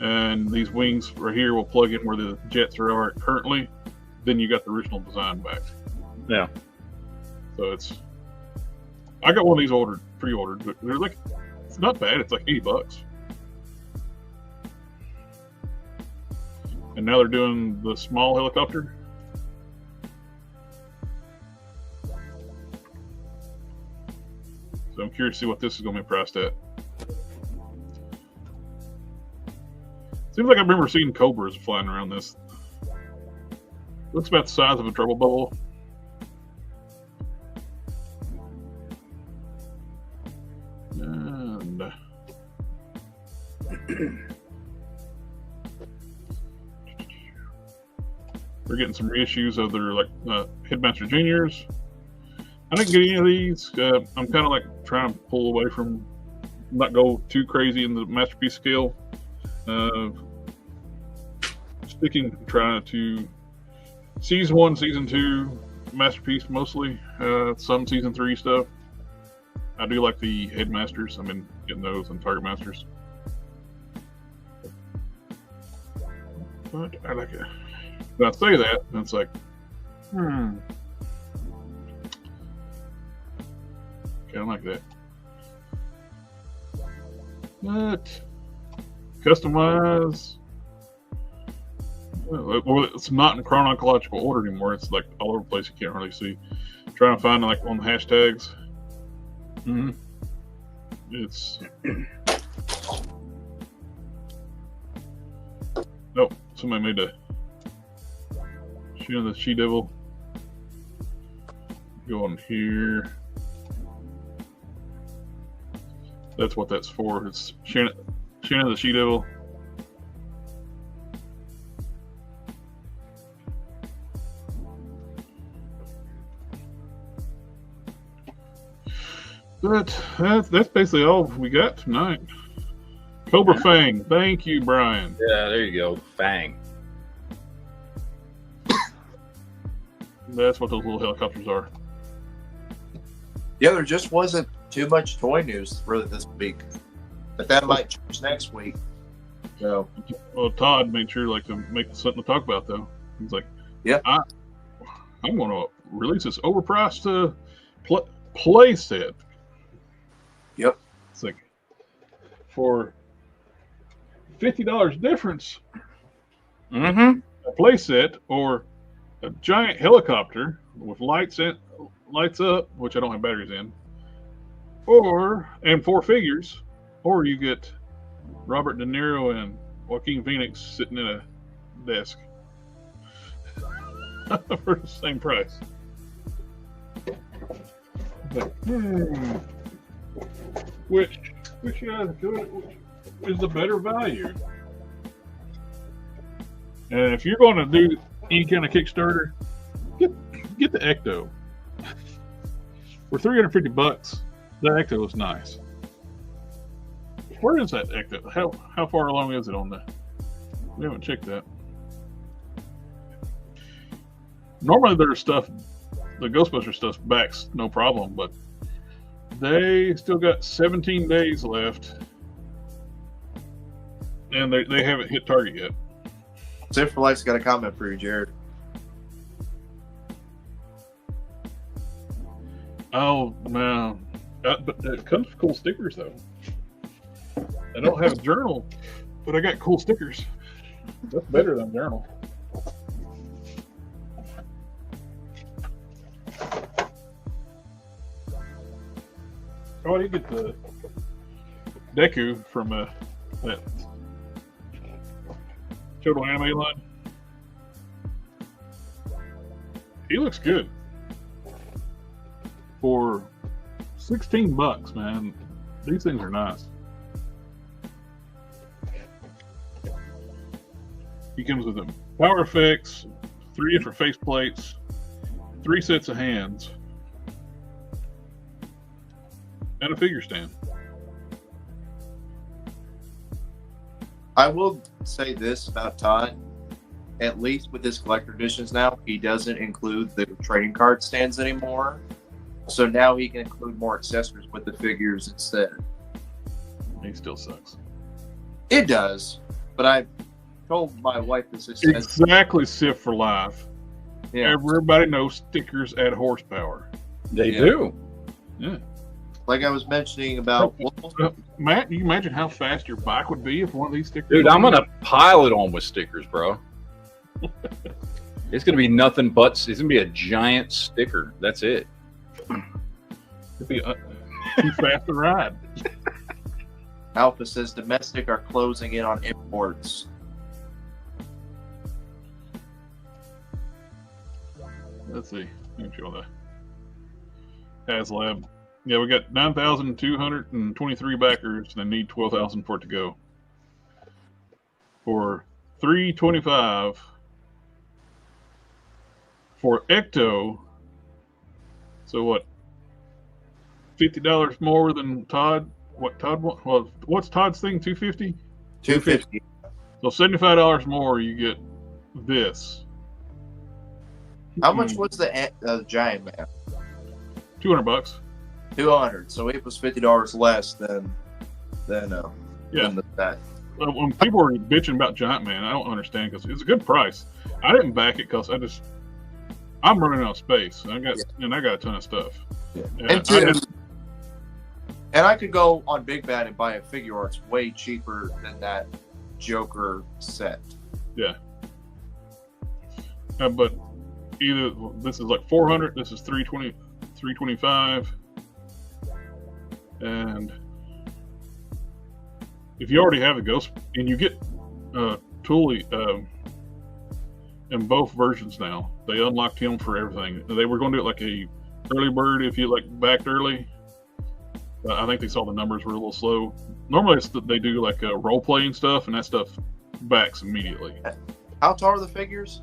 And these wings right here will plug in where the jets are currently. Then you got the original design back. Yeah. So I got one of these pre-ordered, but they're it's not bad. It's like $80. And now they're doing the small helicopter. So I'm curious to see what this is going to be priced at. Seems like I remember seeing Cobras flying around this. Looks about the size of a trouble bubble. And we're getting some reissues of their Headmaster Juniors. I didn't get any of these. I'm kind of trying to pull away from, not go too crazy in the Masterpiece scale. Trying to Season 1, Season 2 Masterpiece mostly. Some Season 3 stuff. I do like the Headmasters. I've been getting those and Target Masters. But I like it. When I say that, it's like, kind of like that. But customize. Well, it's not in chronological order anymore. It's all over the place. You can't really see. Trying to find on the hashtags. It's nope. Somebody made a the She-Devil. Go on here. That's what that's for. It's Shannon the She-Devil. But that's basically all we got tonight. Cobra Fang. Thank you, Brian. Yeah, there you go. Fang. That's what those little helicopters are. Yeah, there just wasn't too much toy news really this week, but that might change next week. So, well, Todd made sure to make something to talk about though. He's like, yeah, I'm going to release this overpriced play set. Yep. It's like for $50 difference. Mm-hmm. A play set or a giant helicopter with lights up, which I don't have batteries in, and 4 figures, or you get Robert De Niro and Joaquin Phoenix sitting in a desk for the same price. But, which is the better value? And if you're going to do any kind of Kickstarter, get the Ecto. For $350, the Ecto is nice. Where is that Ecto? How far along is it on the? We haven't checked that. Normally there's stuff, the Ghostbuster stuff backs no problem, but they still got 17 days left, and they haven't hit target yet. Zip for Life's got a comment for you, Jared. Oh man, but it comes with cool stickers though. I don't have a journal, but I got cool stickers. That's better than a journal. Oh, you get the Deku from that Total Anime line. He looks good. For $16, man, these things are nice. He comes with them power effects, 3 different face plates, 3 sets of hands, and a figure stand. I will say this about Todd. At least with his collector editions now, he doesn't include the trading card stands anymore. So now he can include more accessories with the figures instead. He still sucks. It does, but I told my wife this is exactly Sif for life. Yeah. Everybody knows stickers add horsepower. They do. Yeah. Like I was mentioning about Matt, you imagine how fast your bike would be if one of these stickers. Dude, I'm gonna pile it on with stickers, bro. It's gonna be nothing but it's gonna be a giant sticker. That's it. It'd be too fast to ride. Alpha says domestic are closing in on imports. Let's see. Let me show the HasLab. Yeah, we got 9,223 backers and need 12,000 for it to go. For $325 for Ecto. So what? $50 more than Todd. What Todd want? Well, what's Todd's thing? $250. $250. So $75 more, you get this. How much was the Giant Man? $200. $200. So it was $50 less than yeah. than that. When people are bitching about Giant Man, I don't understand because it's a good price. I didn't back it because I'm running out of space. I got a ton of stuff. Yeah. And I could go on Big Bad and buy a figure arts way cheaper than that Joker set. Yeah. But either this is like $400, this is $325, and if you already have the Ghost and you get Tully in both versions now, they unlocked him for everything. They were going to do it like a early bird if you backed early. I think they saw the numbers were a little slow. Normally they do like role playing stuff, and that stuff backs immediately. How tall are the figures?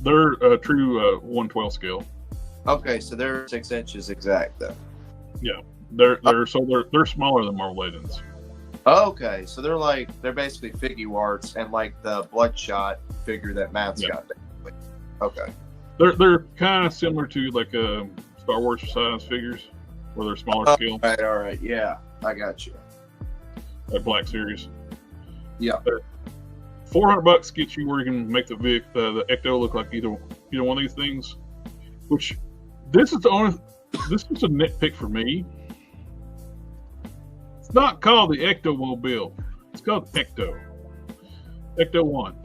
They're a true 112 scale. Okay, so they're 6 inches exact though. Yeah, they're smaller than Marvel Legends. Okay, so they're basically figure arts and like the Bloodshot figure that Matt's got. Okay. They're kind of similar to like Star Wars size figures, where they're smaller scale. All right, yeah, I got you. That Black Series. Yeah. $400 gets you where you can make the Ecto look like either one of these things. Which this is a nitpick for me. It's not called the Ecto Mobile. It's called Ecto. Ecto 1.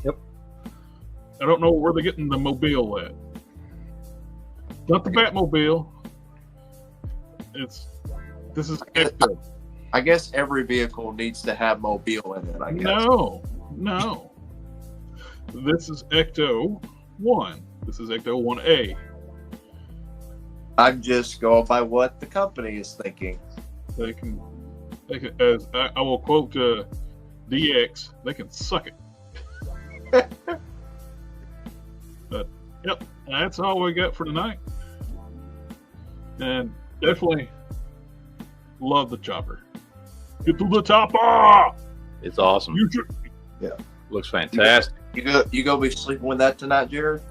Yep. I don't know where they're getting the mobile at. Not the Batmobile. This is Ecto. I guess every vehicle needs to have mobile in it, I guess. No. This is Ecto 1. This is Ecto 1A. I'm just going by what the company is thinking. They can as I will quote DX, they can suck it. But yep, that's all we got for tonight. And definitely love the chopper. Get to the chopper! It's awesome. Yeah. Looks fantastic. You go be sleeping with that tonight, Jared?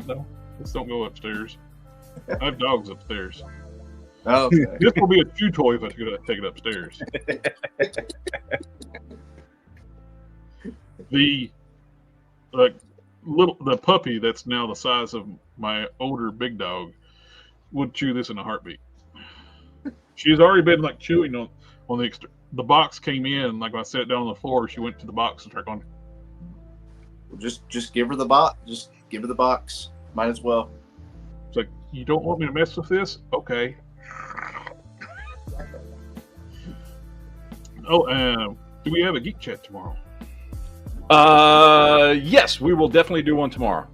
No, let's don't go upstairs. I have dogs upstairs. Okay. This will be a chew toy if I take it upstairs. The puppy that's now the size of my older big dog would chew this in a heartbeat. She's already been like chewing on the box came in, like when I sat down on the floor, she went to the box and started going. Just give her the box. Just give her the box. Might as well. It's like, you don't want me to mess with this? Okay. Oh, do we have a geek chat tomorrow? Yes, we will definitely do one tomorrow.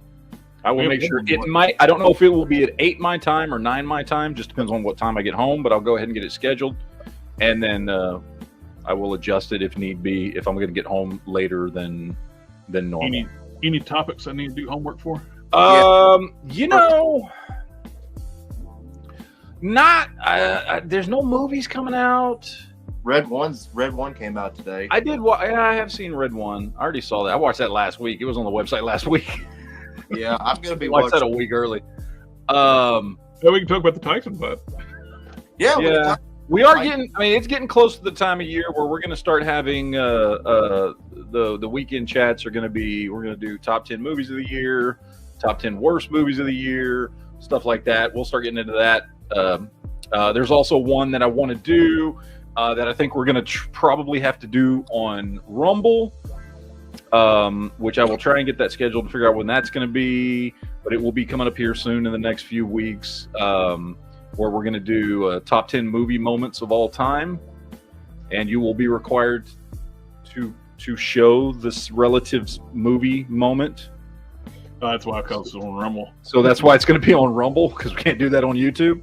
I will make sure it might. I don't know if it will be at 8 my time or 9 my time. Just depends on what time I get home. But I'll go ahead and get it scheduled, and then I will adjust it if need be. If I'm going to get home later than normal. Any topics I need to do homework for? You know, not. There's no movies coming out. Red One came out today. I did. I have seen Red One. I already saw that. I watched that last week. It was on the website last week. Yeah, I'm gonna be watching that a week early. Yeah, we can talk about the Tyson fight. Yeah. We are getting. I mean, it's getting close to the time of year where we're going to start having the weekend chats. We're going to do top 10 movies of the year, top 10 worst movies of the year, stuff like that. We'll start getting into that. There's also one that I want to do that I think we're going to probably have to do on Rumble, which I will try and get that scheduled to figure out when that's going to be. But it will be coming up here soon in the next few weeks. Where we're going to do top 10 movie moments of all time, and you will be required to show this relative movie moment. That's why I call it on Rumble. So that's why it's going to be on Rumble, because we can't do that on YouTube.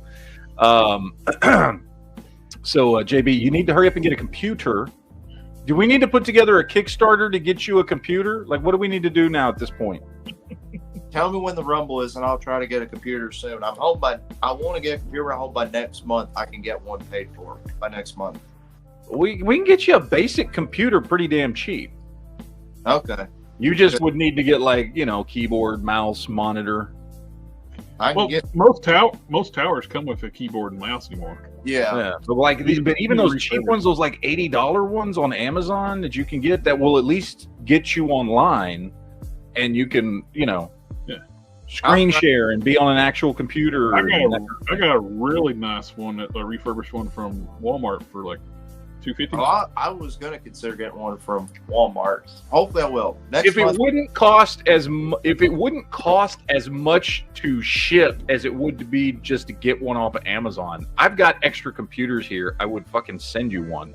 So JB, you need to hurry up and get a computer. Do we need to put together a Kickstarter to get you a computer? Like, what do we need to do now at this point? Tell me when the Rumble is, and I'll try to get a computer soon. I want to get a computer. I hope by next month I can get one paid for by next month. We can get you a basic computer pretty damn cheap. Okay. You just would need to get keyboard, mouse, monitor. Most towers come with a keyboard and mouse anymore. Yeah. But even those cheap ones, those like $80 ones on Amazon that you can get, that will at least get you online, and you can screen share and be on an actual computer. I got a really nice one, a refurbished one from Walmart for like $250. Oh, I was gonna consider getting one from Walmart. Hopefully, I will. If it wouldn't cost as much to ship as it would to be just to get one off of Amazon, I've got extra computers here. I would fucking send you one,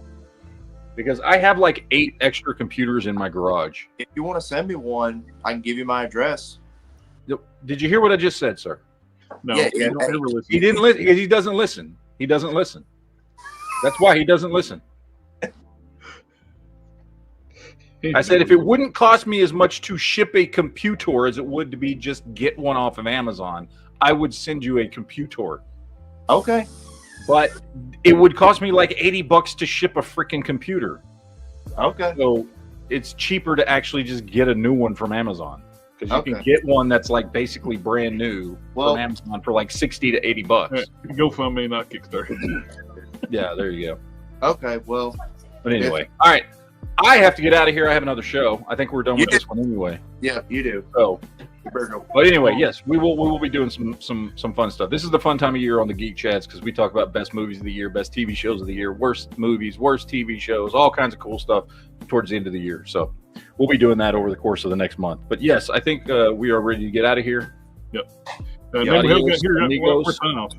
because I have like 8 extra computers in my garage. If you want to send me one, I can give you my address. Did you hear what I just said, sir? No, yeah, he didn't listen. He didn't listen because he doesn't listen. He doesn't listen. That's why he doesn't listen. I said if it wouldn't cost me as much to ship a computer as it would to be just get one off of Amazon, I would send you a computer. Okay. but it would cost me like $80 to ship a freaking computer. Okay. So it's cheaper to actually just get a new one from Amazon, because you can Okay. get one that's like basically brand new Well- from Amazon for like $60 to $80. GoFundMe, not Kickstarter. Yeah, there you go. Okay. Well, But anyway, all right. I have to get out of here. I have another show. I think we're done with Yeah. this one anyway. yeah, you do. So, You better go. but anyway, yes, we will be doing some fun stuff. This is the fun time of year on the Geek Chats, because we talk about best movies of the year, best TV shows of the year, worst movies, worst TV shows, all kinds of cool stuff towards the end of the year. So we'll be doing that over the course of the next month. But yes, I think we are ready to get out of here. Yep. Yeah, Then we're adios, amigos. we're signing off.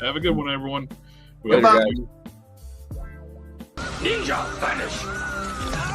Have a good one, everyone. Later, Goodbye. guys. Ninja vanish.